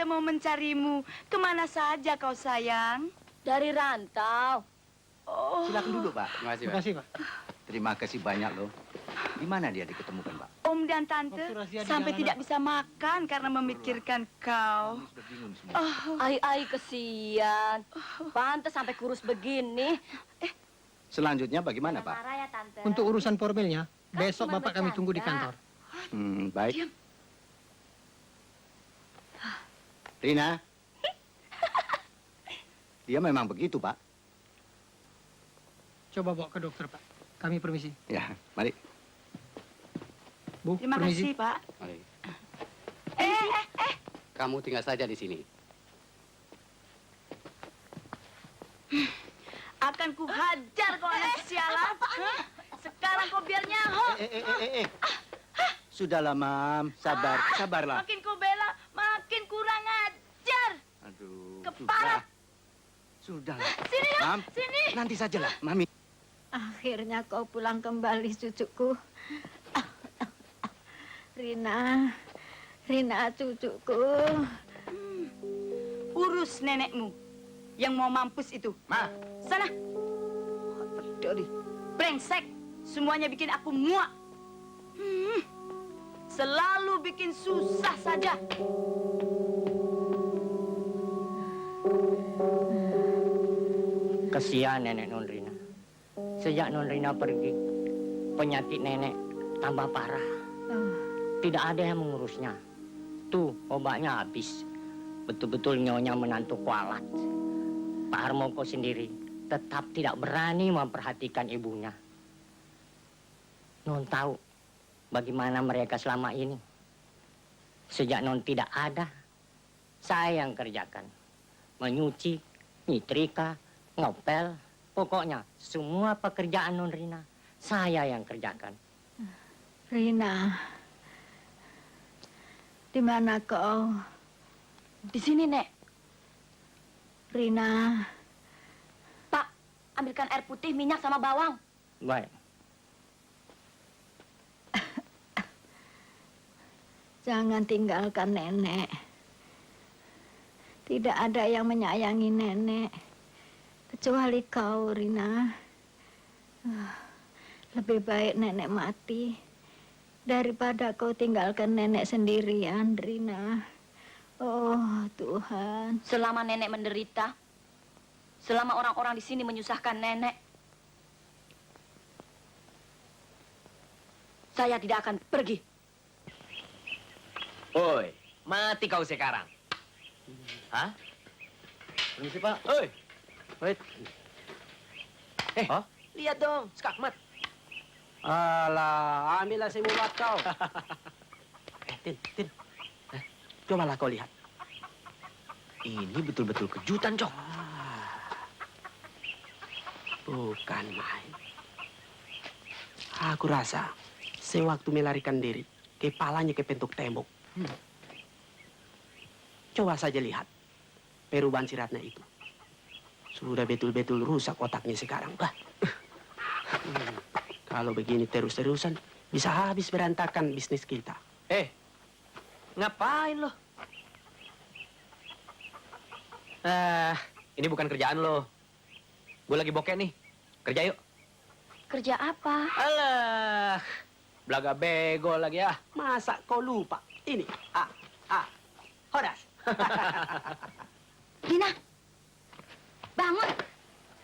mau mencarimu. Kemana saja kau sayang? Dari rantau. Oh. Silakan duduk, Pak. Terima kasih, Pak. Terima kasih banyak loh. Di mana dia diketemukan, Pak? Om dan Tante Waktu rahasia di sampai jalanan. tidak bisa makan karena memikirkan kau. Sudah bingung semua. Ai kesian. Pantes sampai kurus begini. Selanjutnya bagaimana, Pak? Marah ya, Tante. Untuk urusan formalnya, Kan besok cuma Bapak kami tunggu di bercanda. kantor. Baik. Rina. Dia memang begitu, Pak. Coba bawa ke dokter, Pak. Kami permisi. Ya, mari. Bu, Terima permisi. kasih, Pak. Mari. Kamu tinggal saja di sini. Akan ku hajar kau anak sialan. Hah? Sekarang kau biar nyaho. Sudahlah, Mam. Sabar, sabarlah. Makin kau bela, makin kurang ajar. Aduh, Keparat. Sudahlah. Sini, ya. Mam, Sini. nanti sajalah, Mami. Akhirnya kau pulang kembali, cucuku. Rina, Rina cucuku. Urus nenekmu yang mau mampus itu. Ma. Sana. Peduli. Brengsek. Semuanya bikin aku muak. Selalu bikin susah saja. Kesian nenek Nonrina. Sejak Nonrina pergi, penyakit nenek tambah parah. Tidak ada yang mengurusnya. Tuh, obatnya habis. Betul-betul nyonya menantu kualat. Pak Harmoko sendiri tetap tidak berani memperhatikan ibunya. Non tahu bagaimana mereka selama ini. Sejak Non tidak ada, saya yang kerjakan. Menyuci, nyetrika, ngopel, pokoknya semua pekerjaan Non Rina saya yang kerjakan. Rina, di mana kau? Di sini, Nek. Rina, Pak, ambilkan air putih, minyak, sama bawang. Baik. jangan tinggalkan nenek. Tidak ada yang menyayangi nenek kecuali kau, Rina. Lebih baik nenek mati daripada kau tinggalkan nenek sendirian, Rina. Oh, Tuhan. Selama nenek menderita, selama orang-orang di sini menyusahkan nenek, saya tidak akan pergi. Oi, mati kau sekarang. Hah? Permisi, Pak. Oi, Wait. lihat dong, skakmat. Alah, ambillah semua buat kau. Tin. Cobalah kau lihat. Ini betul-betul kejutan, Cok. Bukan main. Aku rasa sewaktu melarikan diri, kepalanya kepentuk tembok. Coba saja lihat perubahan si Ratna itu. Sudah betul-betul rusak otaknya sekarang. Kalau begini terus-terusan, bisa habis berantakan bisnis kita. Ngapain lo? Ini bukan kerjaan lo. Gue lagi bokeh nih. Kerja yuk. Kerja apa? Alah, belaga bego lagi ya. Masa kau lupa? Ini, Horas. Dina, bangun.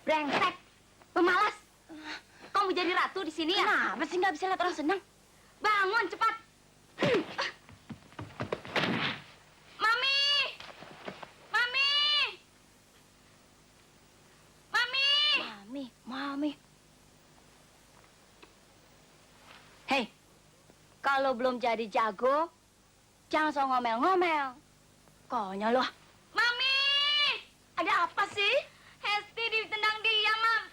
Brengsek, pemalas. Kau mau jadi ratu di sini ya? Kenapa sih nggak bisa lihat orang senang? Bangun, cepat. Mami! Mami! Mami! Mami. Hei, kalau belum jadi jago, jangan so ngomel-ngomel. Konyol loh. Mami! Ada apa sih? Hesti ditendang dia, Mam.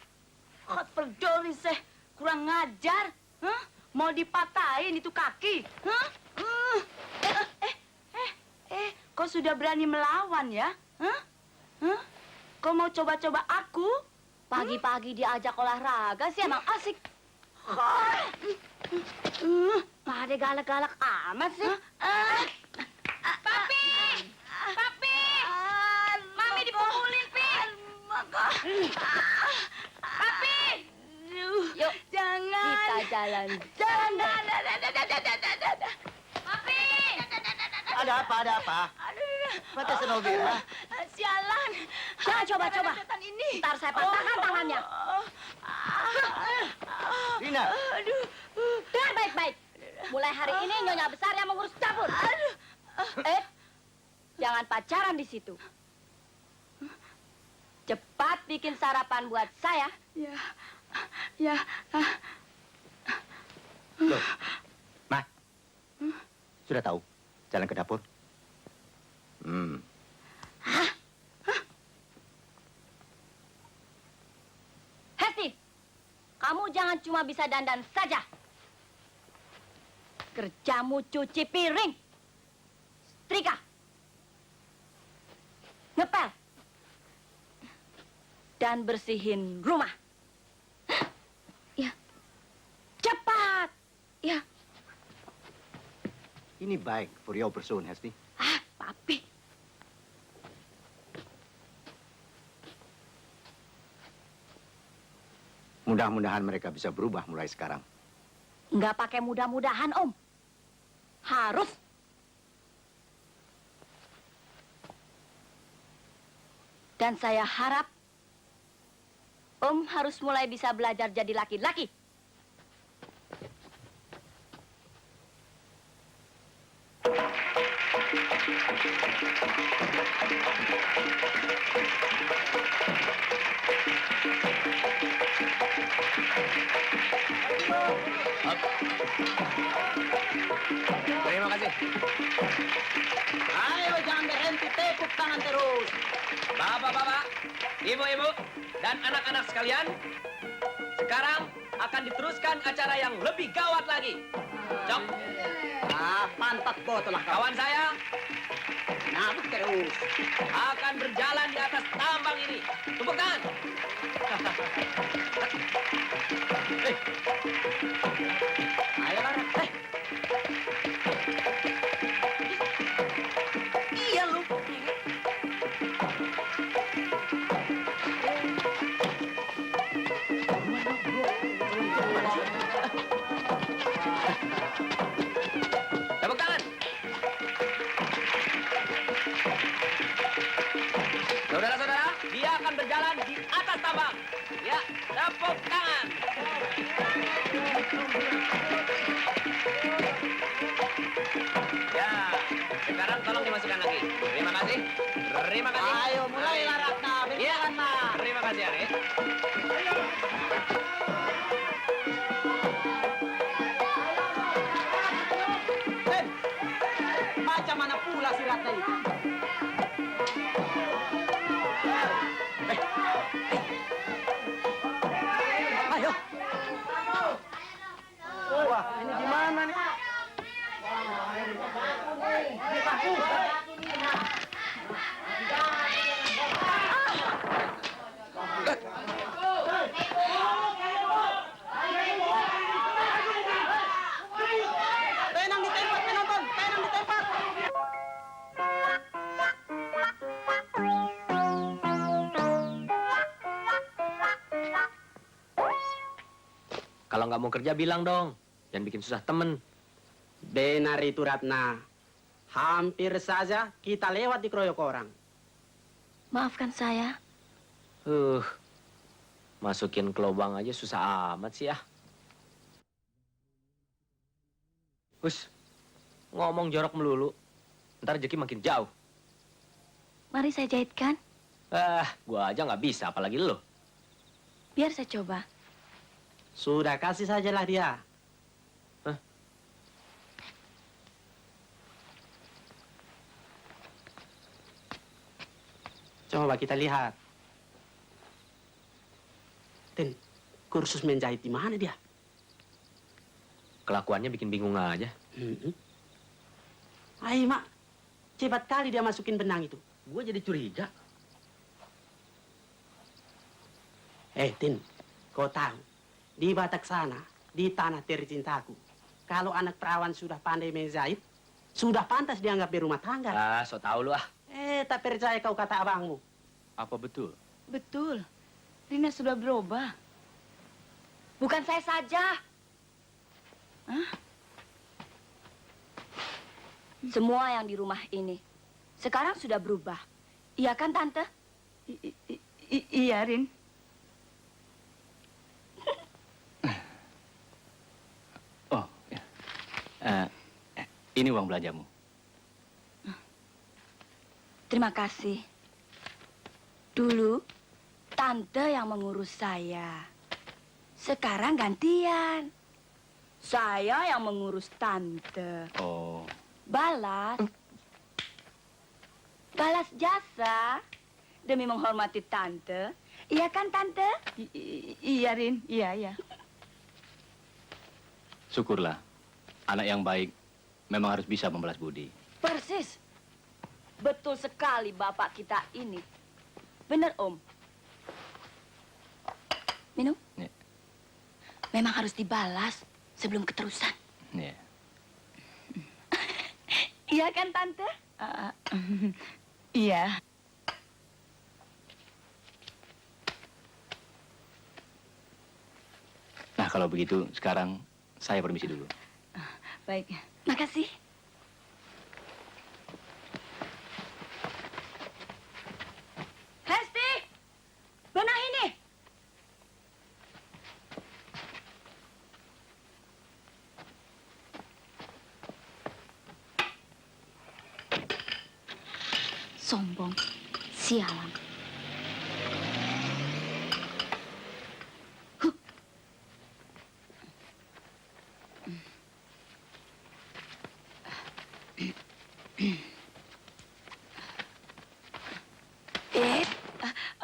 Hot peduli seh, kurang ngajar. Hah? Mau dipatahin itu kaki. Hah? Kau sudah berani melawan ya? Hah? Hah? Kau mau coba-coba aku? Pagi-pagi diajak olahraga sih emang asik. Pada galak-galak amat sih. Papi! Papi! Papi! Yuk, Jangan! kita jalan. Jangan! Papi! Ada apa, ada apa? Pakai Senovira. Sialan! Jangan coba-coba. Setan ini. Ntar saya patahkan tangannya. Rina. Aduh. Dengar baik-baik. Mulai hari ini Nyonya Besar yang mengurus dapur. Jangan pacaran di situ. Cepat bikin sarapan buat saya. Ya. Ya. Loh, Ma. Sudah tahu jalan ke dapur? Hesti, kamu jangan cuma bisa dandan saja. Kerjamu cuci piring, setrika, ngepel, dan bersihin rumah. Ya. Cepat. Ya. Ini baik for your person, Hesti. Papi. Mudah-mudahan mereka bisa berubah mulai sekarang. Nggak pakai mudah-mudahan, Om. Harus. Dan saya harap Om harus mulai bisa belajar jadi laki-laki. Terima kasih. Ayo, jangan berhenti, tepuk tangan terus. Bapak-bapak, ibu-ibu, dan anak-anak sekalian, sekarang akan diteruskan acara yang lebih gawat lagi. Cok. Pantat botol lah Kawan saya Nabuk terus. akan berjalan di atas tambang ini. Tepuk tangan. Ayo, Lara. Iya lu. Tepuk tangan. Saudara-saudara, dia akan berjalan di atas tambang. Ya, tepuk tangan. Ya, sekarang tolong dimasukkan lagi. Terima kasih. Terima kasih. Ayo, mulailah, Ratna. Iya, Ratna. terima kasih, Ari. Macam mana pula si Ratna itu? Ayo. Wah, ini gimana nih? Tenang di tempat, penonton. Tenang di tempat. Kalau nggak mau kerja bilang dong. Jangan bikin susah temen. Benar itu, Ratna. Hampir saja kita lewat dikeroyok orang. Maafkan saya. Masukin ke lubang aja susah amat sih ya. Us, ngomong jorok melulu. Ntar rezeki makin jauh. Mari saya jahitkan. Gua aja nggak bisa, apalagi lo. Biar saya coba. Sudah, kasih sajalah dia. Coba kita lihat. Tin, kursus menjahit di mana dia? Kelakuannya bikin bingung aja. Ayo, Mak. Cepat kali dia masukin benang itu. Gue jadi curiga. Tin, kau tahu, di Batak sana, di tanah tercintaku, kalau anak perawan sudah pandai menjahit, sudah pantas dianggap berumah tangga. So tau lu ah. Tak percaya kau kata abangmu. Apa betul? Betul. Rina sudah berubah. Bukan saya saja. Hah? Semua yang di rumah ini sekarang sudah berubah. Iya kan, Tante? Iya, Rin. Oh, ya. Ini uang belanjamu. Terima kasih. Dulu, Tante yang mengurus saya. Sekarang gantian. Saya yang mengurus Tante. Oh. Balas. Balas jasa demi menghormati Tante. Iya kan, Tante? Iya, Rin. Iya, iya. Syukurlah. Anak yang baik memang harus bisa membalas budi. Persis. Betul sekali Bapak kita ini. Benar, Om. Minum? Ya. Memang harus dibalas sebelum keterusan. Ya. Iya kan, Tante? Iya. Nah, kalau begitu sekarang saya permisi dulu. Baik. Makasih. Hesti! Benah ini! Sombong, sialan.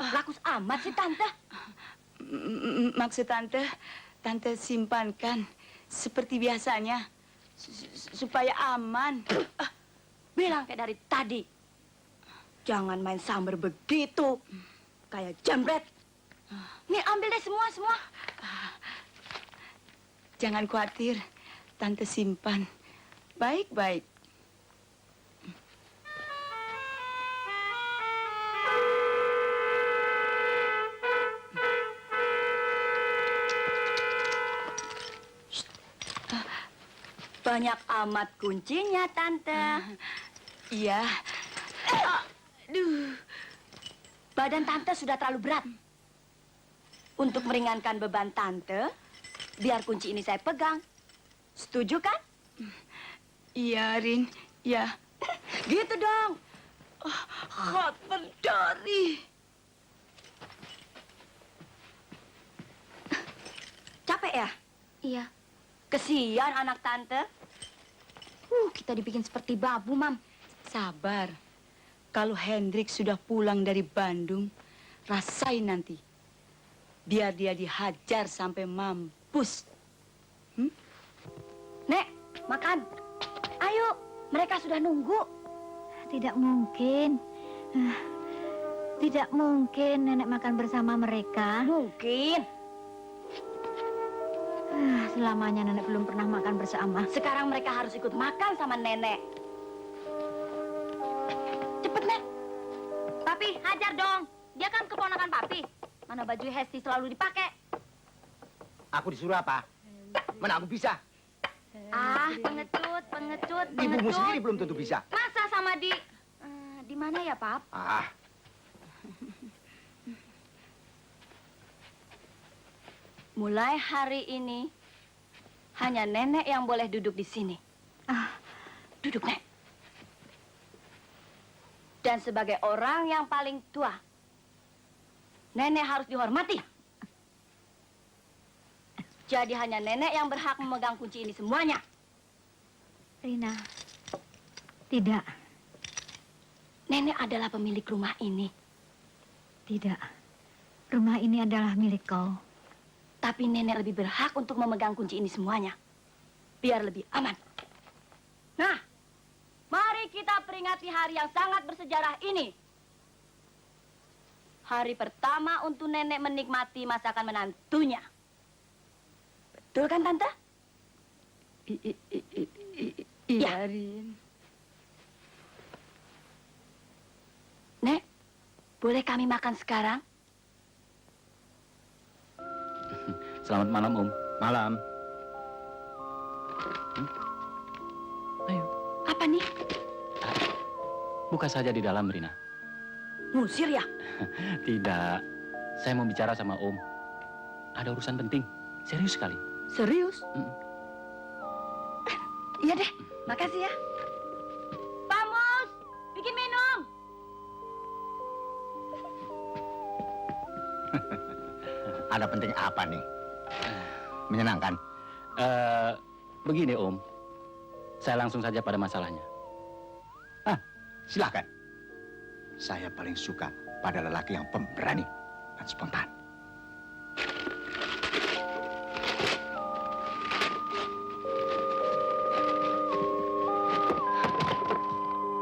Lakus amat sih, Tante. Maksud Tante, Tante simpankan seperti biasanya supaya aman. Bilang kayak dari tadi. Jangan main sambar begitu. Kayak jambret. Nih, ambil deh semua. Jangan khawatir, Tante simpan baik-baik. Banyak amat kuncinya, Tante. Iya. Aduh. Badan Tante sudah terlalu berat. Untuk meringankan beban Tante, biar kunci ini saya pegang. Setuju kan? Iya, Rin. Iya. Gitu dong. Hot berdari. Capek ya? Iya. Kesian anak Tante. Kita dibikin seperti babu, Mam. Sabar. Kalau Hendrik sudah pulang dari Bandung, rasain nanti. Biar dia dihajar sampai mampus. Nek, makan. Ayo, mereka sudah nunggu. Tidak mungkin. Tidak mungkin nenek makan bersama mereka. Mungkin. Selamanya nenek belum pernah makan bersama. Sekarang mereka harus ikut makan sama nenek. Cepet, Nek. Papi, hajar dong. Dia kan keponakan Papi. Mana baju Hesti selalu dipakai. Aku disuruh apa? Mana aku bisa? Pengecut. Ibumu sendiri belum tentu bisa. Masa sama di mana ya, Pap? Mulai hari ini, hanya nenek yang boleh duduk di sini. Duduk, Nek. Dan sebagai orang yang paling tua, nenek harus dihormati. Jadi hanya nenek yang berhak memegang kunci ini semuanya. Rina, tidak. Nenek adalah pemilik rumah ini. Tidak. Rumah ini adalah milik kau. Tapi nenek lebih berhak untuk memegang kunci ini semuanya. Biar lebih aman. Nah, mari kita peringati hari yang sangat bersejarah ini. Hari pertama untuk nenek menikmati masakan menantunya. Betul kan, Tante? Iya, Rin. Nek, boleh kami makan sekarang? Selamat malam, Om. Malam. Ayo. Apa nih? Buka saja di dalam, Rina. Ngusir ya? Tidak. Saya mau bicara sama Om. Ada urusan penting. Serius sekali. Serius? Iya deh, makasih ya. Pak Mus, bikin minum. Ada penting apa nih? Menyenangkan. Begini, Om. Saya langsung saja pada masalahnya. Silakan. Saya paling suka pada lelaki yang pemberani dan spontan.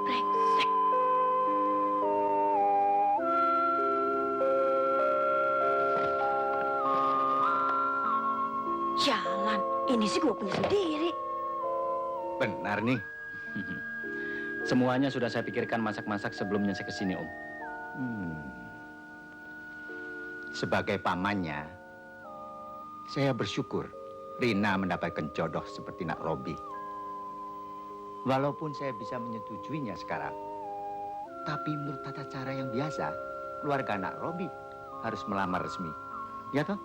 Brengsek. Jalan, ini sih gue punya sendiri. Benar nih. Semuanya sudah saya pikirkan masak-masak sebelumnya saya ke sini, Om. Sebagai pamannya, saya bersyukur Rina mendapatkan jodoh seperti Nak Robi. Walaupun saya bisa menyetujuinya sekarang, tapi menurut tata cara yang biasa, keluarga Nak Robi harus melamar resmi. Ya toh?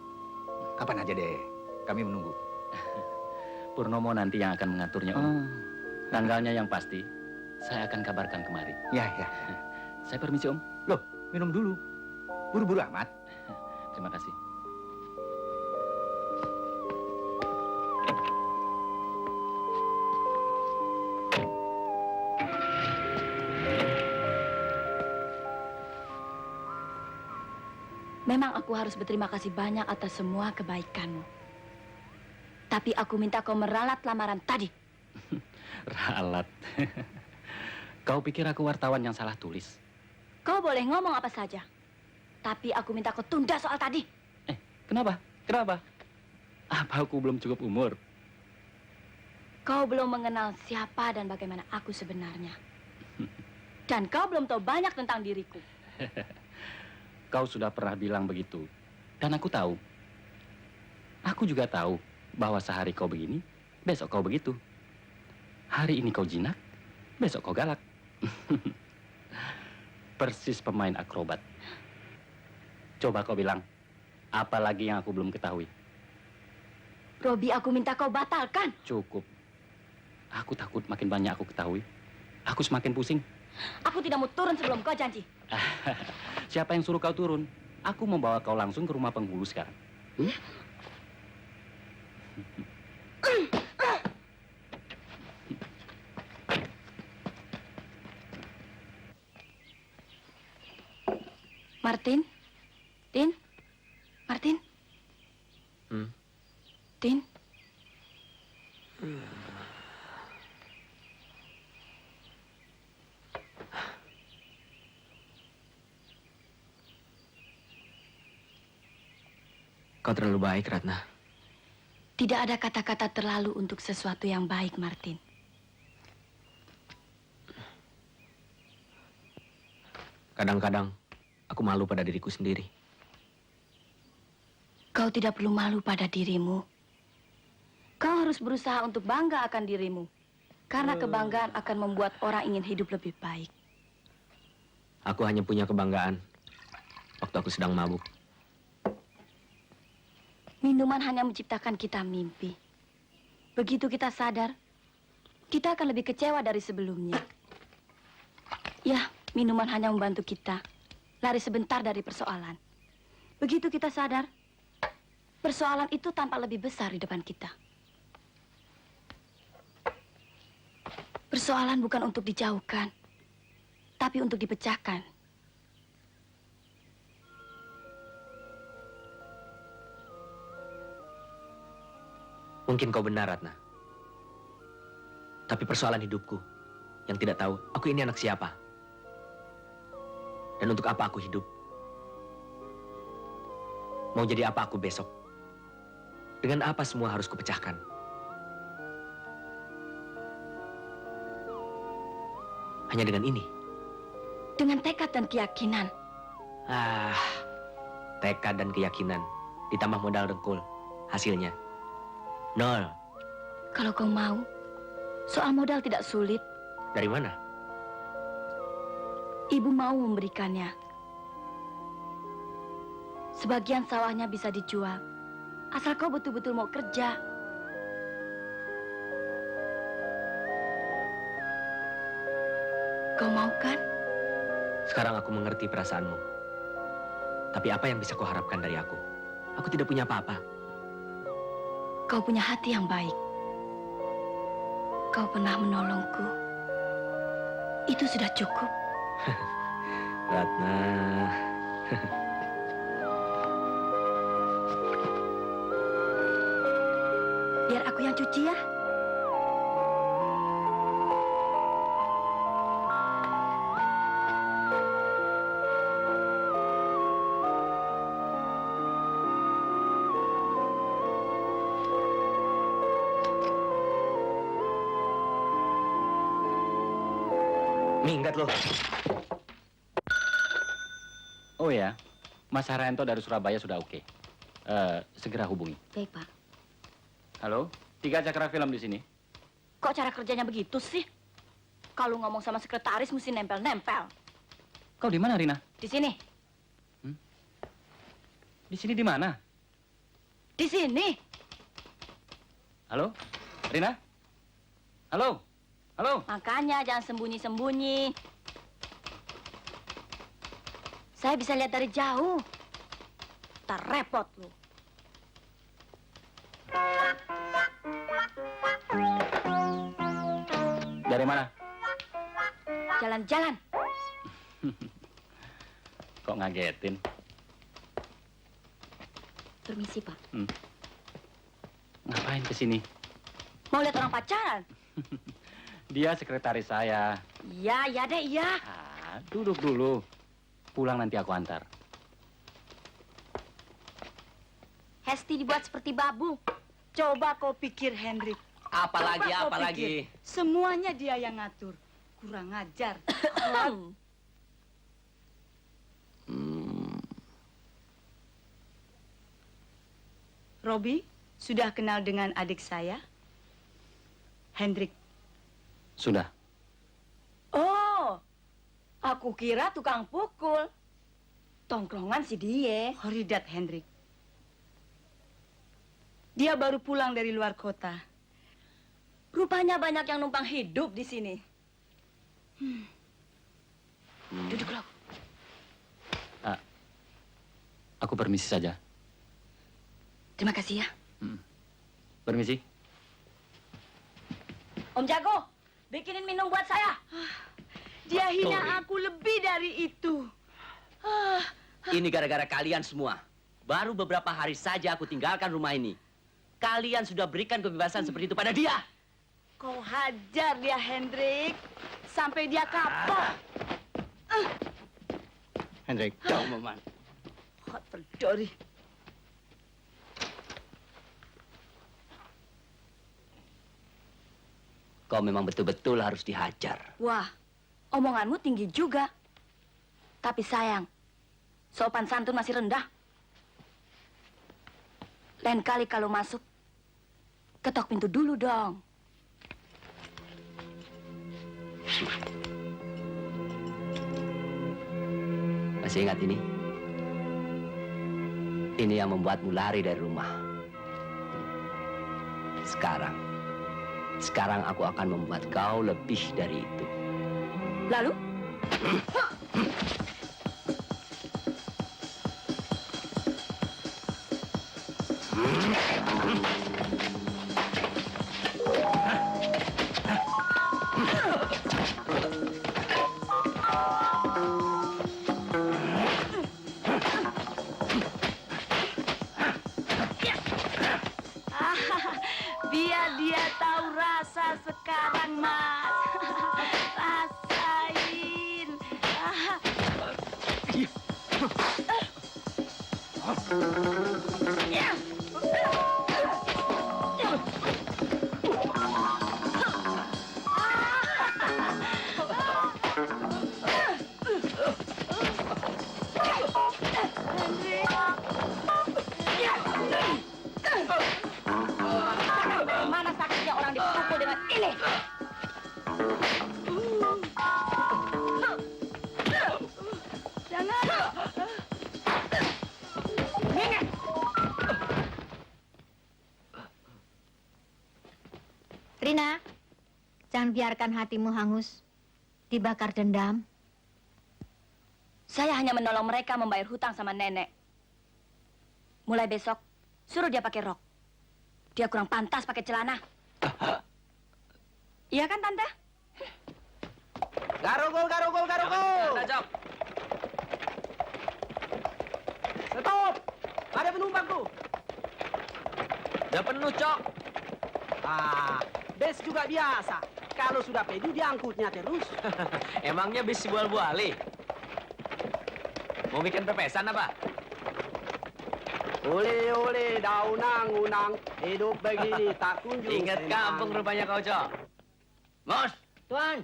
Kapan aja deh, kami menunggu. Purnomo nanti yang akan mengaturnya, Om. Tanggalnya yang pasti, saya akan kabarkan kemari. Ya. Saya permisi, Om. Loh, minum dulu. Buru-buru amat. Terima kasih. Memang aku harus berterima kasih banyak atas semua kebaikanmu. Tapi aku minta kau meralat lamaran tadi. Ralat. Kau pikir aku wartawan yang salah tulis? Kau boleh ngomong apa saja. Tapi aku minta kau tunda soal tadi. Kenapa? Kenapa? Apa aku belum cukup umur? Kau belum mengenal siapa dan bagaimana aku sebenarnya. Dan kau belum tahu banyak tentang diriku. Kau sudah pernah bilang begitu. Dan aku tahu. Aku juga tahu bahwa sehari kau begini, besok kau begitu. Hari ini kau jinak, besok kau galak. Persis pemain akrobat. Coba kau bilang, apa lagi yang aku belum ketahui? Robi, aku minta kau batalkan. Cukup. Aku takut makin banyak aku ketahui, aku semakin pusing. Aku tidak mau turun sebelum kau janji. Siapa yang suruh kau turun? Aku membawa kau langsung ke rumah penghulu sekarang. Martin? Tin? Martin? Tin? Kau terlalu baik, Ratna. Tidak ada kata-kata terlalu untuk sesuatu yang baik, Martin. Kadang-kadang aku malu pada diriku sendiri. Kau tidak perlu malu pada dirimu. Kau harus berusaha untuk bangga akan dirimu. Karena kebanggaan akan membuat orang ingin hidup lebih baik. Aku hanya punya kebanggaan waktu aku sedang mabuk. Minuman hanya menciptakan kita mimpi. Begitu kita sadar, kita akan lebih kecewa dari sebelumnya. Ya, minuman hanya membantu kita lari sebentar dari persoalan. Begitu kita sadar, persoalan itu tampak lebih besar di depan kita. Persoalan bukan untuk dijauhkan, tapi untuk dipecahkan. Mungkin kau benar, Ratna. Tapi persoalan hidupku yang tidak tahu, aku ini anak siapa? Dan untuk apa aku hidup? Mau jadi apa aku besok? Dengan apa semua harus kupecahkan? Hanya dengan ini? Dengan tekad dan keyakinan. Tekad dan keyakinan ditambah modal dengkul. Hasilnya 0. Kalau kau mau, soal modal tidak sulit. Dari mana? Ibu mau memberikannya. Sebagian sawahnya bisa dijual, asal kau betul-betul mau kerja. Kau mau kan? Sekarang aku mengerti perasaanmu. Tapi apa yang bisa kau harapkan dari aku? Aku tidak punya apa-apa. Kau punya hati yang baik. Kau pernah menolongku. Itu sudah cukup. Ratna. Biar aku yang cuci ya. Minggat loh. Oh ya, Mas Haryanto dari Surabaya sudah oke. Segera hubungi. Baik, Pak. Halo, 3 Cakra Film di sini. Kok cara kerjanya begitu sih? Kalau ngomong sama sekretaris mesti nempel-nempel. Kau di mana, Rina? Di sini. Di sini di mana? Di sini. Halo, Rina? Halo? Halo? Makanya jangan sembunyi-sembunyi. Saya bisa lihat dari jauh. Tak repot lu. Dari mana? Jalan-jalan. Kok ngagetin? Permisi, Pak. Ngapain ke sini? Mau lihat orang pacaran? Dia sekretaris saya. Iya, iya deh, iya. Duduk dulu. Pulang nanti aku antar. Hesti dibuat seperti babu. Coba kau pikir, Hendrik. Apalagi, Coba kau apalagi. pikir. Semuanya dia yang ngatur. Kurang ajar. Robi, sudah kenal dengan adik saya? Hendrik. Sudah. Oh, aku kira tukang pukul. Tongkrongan si dia. Horidat, Hendrik. Dia baru pulang dari luar kota. Rupanya banyak yang numpang hidup di sini. Duduklah. Aku permisi saja. Terima kasih ya. Permisi. Om Jago, bikinin minum buat saya. Dia hina aku lebih dari itu. Ini gara-gara kalian semua. Baru beberapa hari saja aku tinggalkan rumah ini. Kalian sudah berikan kebebasan seperti itu pada dia. Kau hajar dia, Hendrik. Sampai dia kapok. Hendrik. Jauh, Maman. Hot berdori. Kau memang betul-betul harus dihajar. Wah, omonganmu tinggi juga. Tapi sayang, sopan santun masih rendah. Lain kali kalau masuk, ketok pintu dulu dong. Masih ingat ini? Ini yang membuatmu lari dari rumah. Sekarang aku akan membuat kau lebih dari itu. Lalu? Biar dia tahu rasa sekarang, Mas. Rasain. Jangan biarkan hatimu hangus, dibakar dendam. Saya hanya menolong mereka membayar hutang sama nenek. Mulai besok, suruh dia pakai rok. Dia kurang pantas pakai celana. Iya kan, Tante? Garogol, garogol, garogol. Jok. Stop! Ada penumpang tuh. Udah penuh, Cok. Bes juga biasa. Kalau sudah penuh, diangkutnya terus. Emangnya bis bual-buali? Mau bikin pepesan apa? Ole, daunang-unang. Hidup begini tak kunjung Ingat senang. kampung rupanya kau, Cok. Mos, Tuan.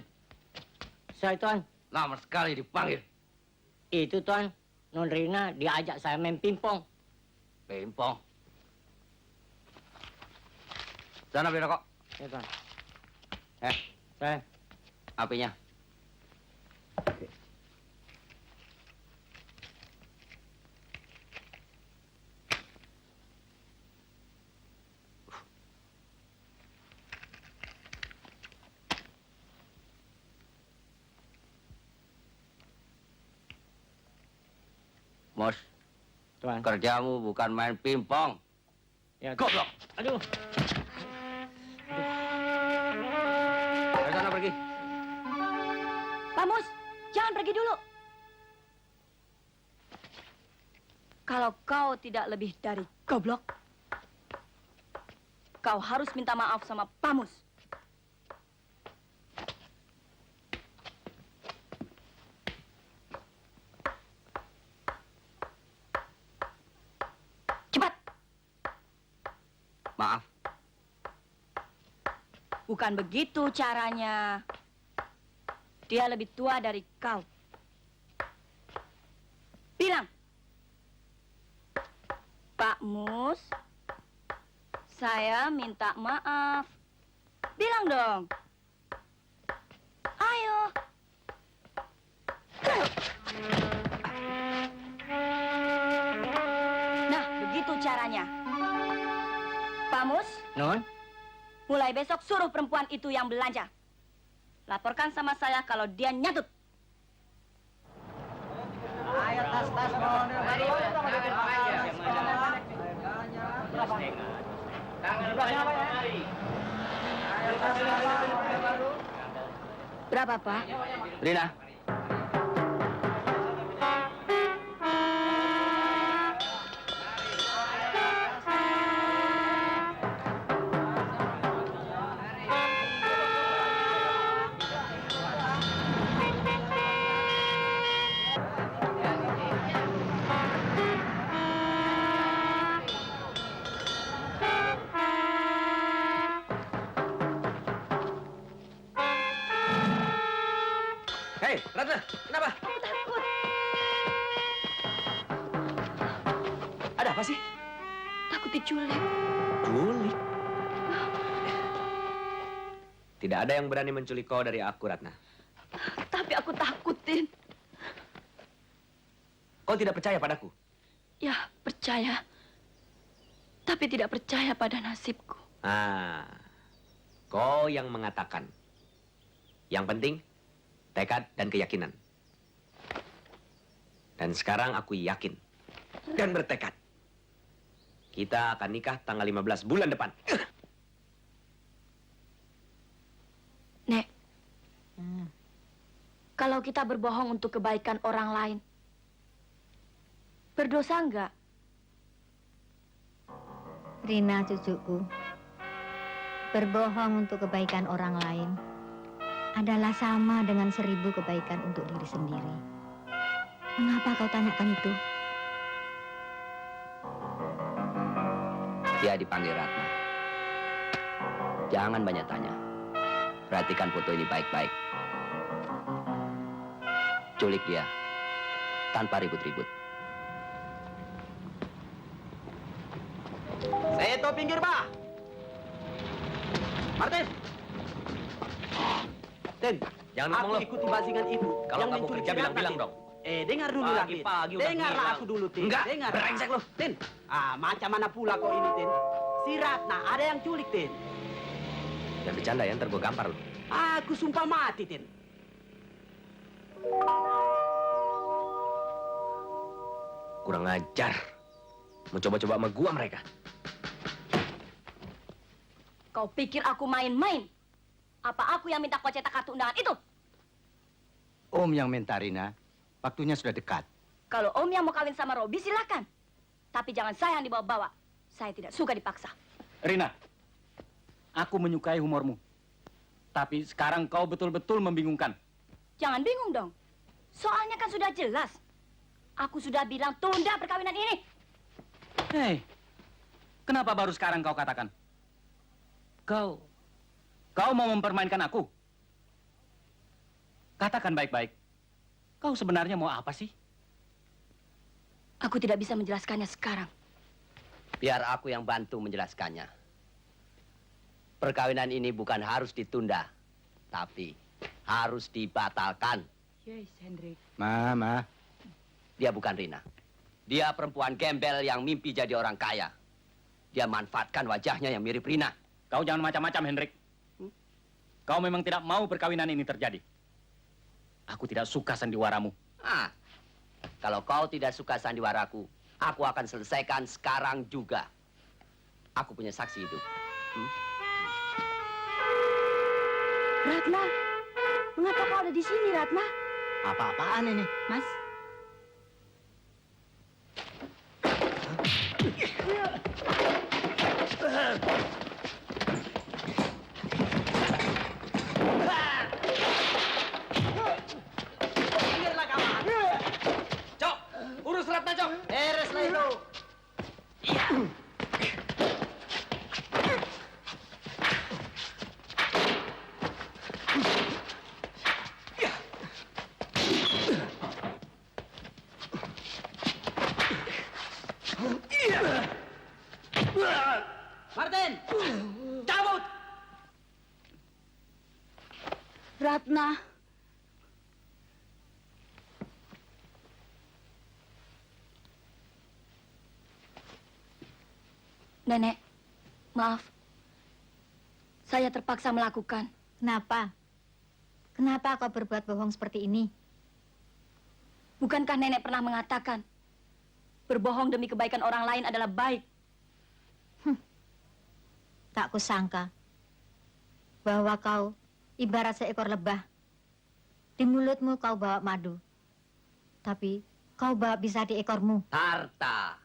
Saya, Tuan. lama sekali dipanggil. Itu, Tuan. Non Rina diajak saya main pingpong. Pingpong. Sana beli rokok. Ya, Tuan. Saya. Apinya. Mos, Tuan. kerjamu bukan main pingpong. Ya, Goblok. Aduh. Dari sana pergi. Pak Mus, jangan pergi dulu. Kalau kau tidak lebih dari goblok, kau harus minta maaf sama Pak Mus. Cepat. Maaf. Bukan begitu caranya. Dia lebih tua dari kau. Bilang. Pak Mus, saya minta maaf. Bilang dong. Ayo. Nah, begitu caranya. Pak Mus, Non? mulai besok suruh perempuan itu yang belanja. Laporkan sama saya kalau dia nyatut. Ayo tas-tas mau. Berapa, Pak? Rina. Hei, Ratna, kenapa? Aku takut. Ada apa sih? Takut diculik. Culik. Tidak ada yang berani menculik kau dari aku, Ratna. Tapi aku takutin. Kau tidak percaya padaku? Ya, percaya. Tapi tidak percaya pada nasibku. Kau yang mengatakan. Yang penting, tekad dan keyakinan. Dan sekarang aku yakin dan bertekad. Kita akan nikah tanggal 15 bulan depan. Nek, kalau kita berbohong untuk kebaikan orang lain, berdosa enggak? Rina, cucuku, berbohong untuk kebaikan orang lain adalah sama dengan 1000 kebaikan untuk diri sendiri. Mengapa kau tanyakan itu? Dia dipanggil Ratna. Jangan banyak tanya. Perhatikan foto ini baik-baik. Culik dia tanpa ribut-ribut. Seto pinggir, Pak. Martin. Ten, Jangan ngomong aku lo. ikuti bajingan itu. Kalau yang kamu menculik kerja, si Ratna, bilang-bilang Tin. dong. Dengar dulu lah, Tin. Pagi-pagi udah Dengarlah bilang. aku dulu, Tin. Enggak, Dengar. brengsek lo. Tin. Macam mana pula kau ini, Tin? Si Ratna ada yang culik, Tin. Jangan bercanda ya, ntar gue gampar lo. Aku sumpah mati, Tin. Kurang ajar. Mau coba-coba sama gua mereka. Kau pikir aku main-main? Apa aku yang minta kau cetak kartu undangan itu? Om yang minta Rina, waktunya sudah dekat. Kalau Om yang mau kawin sama Robi, silakan. Tapi jangan saya yang dibawa-bawa. Saya tidak suka dipaksa. Rina, aku menyukai humormu. Tapi sekarang kau betul-betul membingungkan. Jangan bingung dong. Soalnya kan sudah jelas. Aku sudah bilang tunda perkawinan ini. Hei, kenapa baru sekarang kau katakan? Kau mau mempermainkan aku? Katakan baik-baik. Kau sebenarnya mau apa sih? Aku tidak bisa menjelaskannya sekarang. Biar aku yang bantu menjelaskannya. Perkawinan ini bukan harus ditunda, tapi harus dibatalkan. Yes, Hendrik. Ma. Dia bukan Rina. Dia perempuan gembel yang mimpi jadi orang kaya. Dia manfaatkan wajahnya yang mirip Rina. Kau jangan macam-macam, Hendrik. Kau memang tidak mau perkawinan ini terjadi. Aku tidak suka sandiwaramu. Kalau kau tidak suka sandiwaraku, aku akan selesaikan sekarang juga. Aku punya saksi hidup. Ratna, mengapa kau ada di sini, Ratna? Apa-apaan ini? Mas. Cok, urus Ratna, Cok. Bereslah itu. Martin, cabut! Ratna. Nenek, maaf. Saya terpaksa melakukan. Kenapa? Kenapa kau berbuat bohong seperti ini? Bukankah nenek pernah mengatakan berbohong demi kebaikan orang lain adalah baik? Tak kusangka bahwa kau ibarat seekor lebah. Di mulutmu kau bawa madu, tapi kau bawa bisa di ekormu. Harta.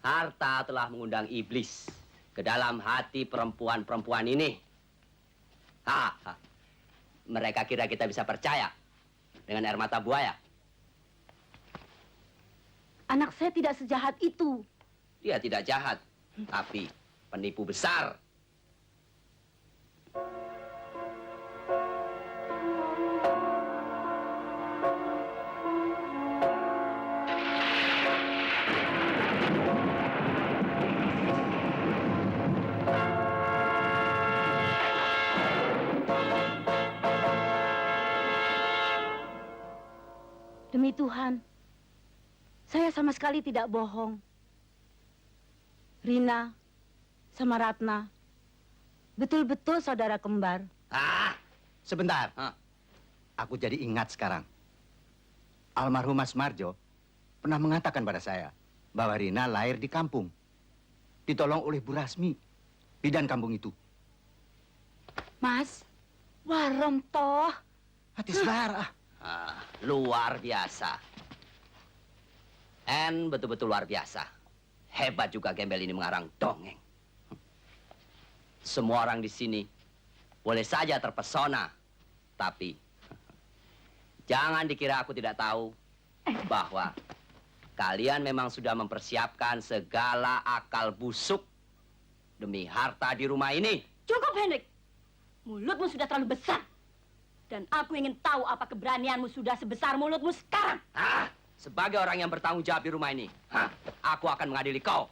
Harta telah mengundang iblis ke dalam hati perempuan-perempuan ini. Mereka kira kita bisa percaya dengan air mata buaya. Anak saya tidak sejahat itu. Dia tidak jahat, tapi penipu besar. Demi Tuhan, saya sama sekali tidak bohong. Rina sama Ratna betul-betul saudara kembar. Sebentar. Aku jadi ingat sekarang. Almarhum Mas Marjo pernah mengatakan pada saya bahwa Rina lahir di kampung. Ditolong oleh Bu Rasmi, bidan kampung itu. Mas, warem toh. Hati sebar. Luar biasa. Betul-betul luar biasa. Hebat juga gembel ini mengarang dongeng. Semua orang di sini boleh saja terpesona. Tapi jangan dikira aku tidak tahu bahwa kalian memang sudah mempersiapkan segala akal busuk demi harta di rumah ini. Cukup, Hendrik. Mulutmu sudah terlalu besar. Dan aku ingin tahu apa keberanianmu sudah sebesar mulutmu sekarang. Sebagai orang yang bertanggung jawab di rumah ini, aku akan mengadili kau.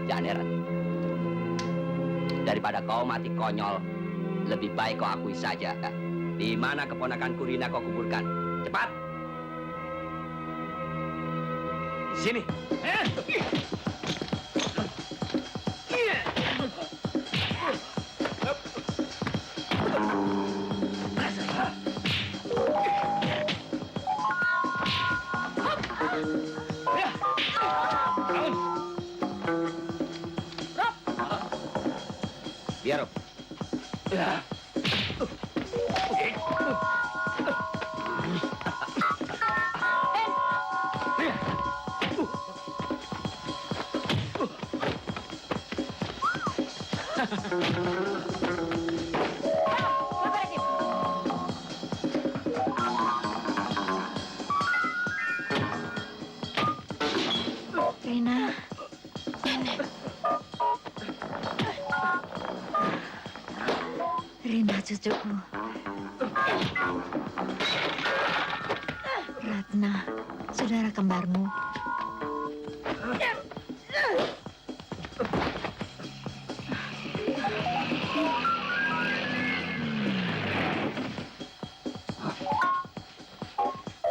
Jangan heran. Daripada kau mati konyol, lebih baik kau akui saja. Di mana keponakanku Rina kau kuburkan? Cepat. Di sini. Biar, Om. Rina. Rina cucuku. Ratna, saudara kembarmu.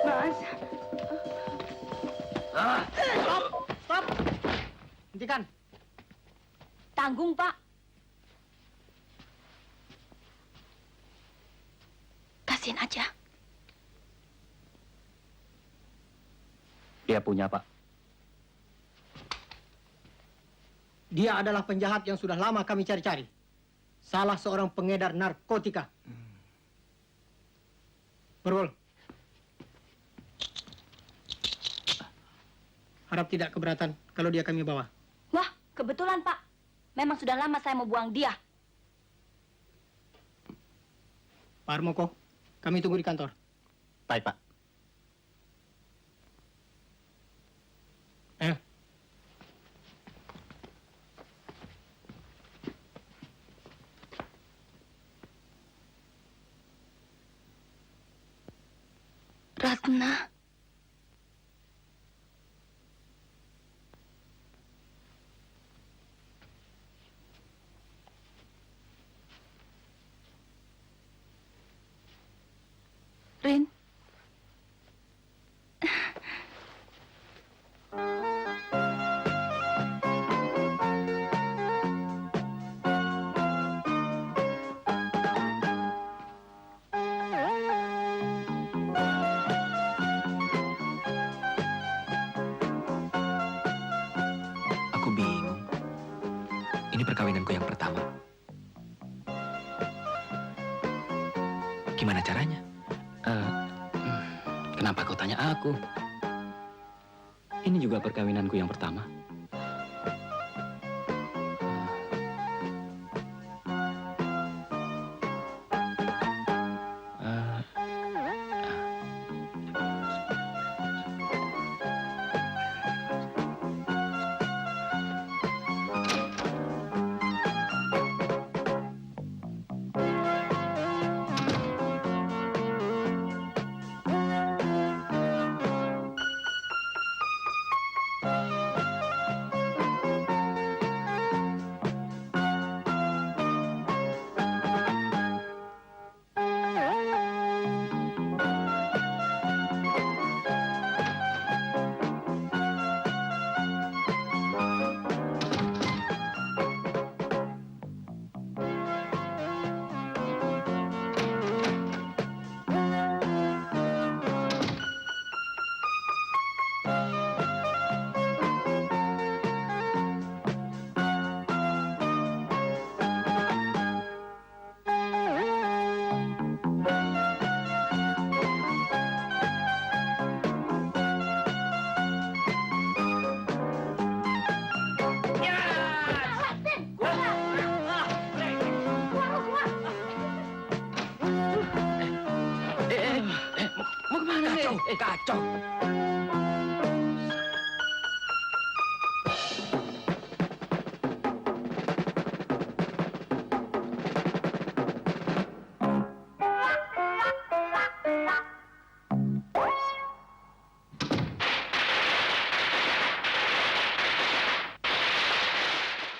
Mas. Stop! Hentikan. Tanggung, Pak. Kasihin aja. Dia punya, Pak. Dia adalah penjahat yang sudah lama kami cari-cari. Salah seorang pengedar narkotika. Berwol. Harap tidak keberatan kalau dia kami bawa. Wah, kebetulan, Pak. Memang sudah lama saya mau buang dia. Pak Harmoko, kami tunggu di kantor. Baik, Pak. Ayo. Ratna. Rin. Aku bingung. Ini perkawinanku yang pertama. Gimana caranya? Kenapa kau tanya aku? Ini juga perkawinanku yang pertama. Mau kemana nih? Kacau.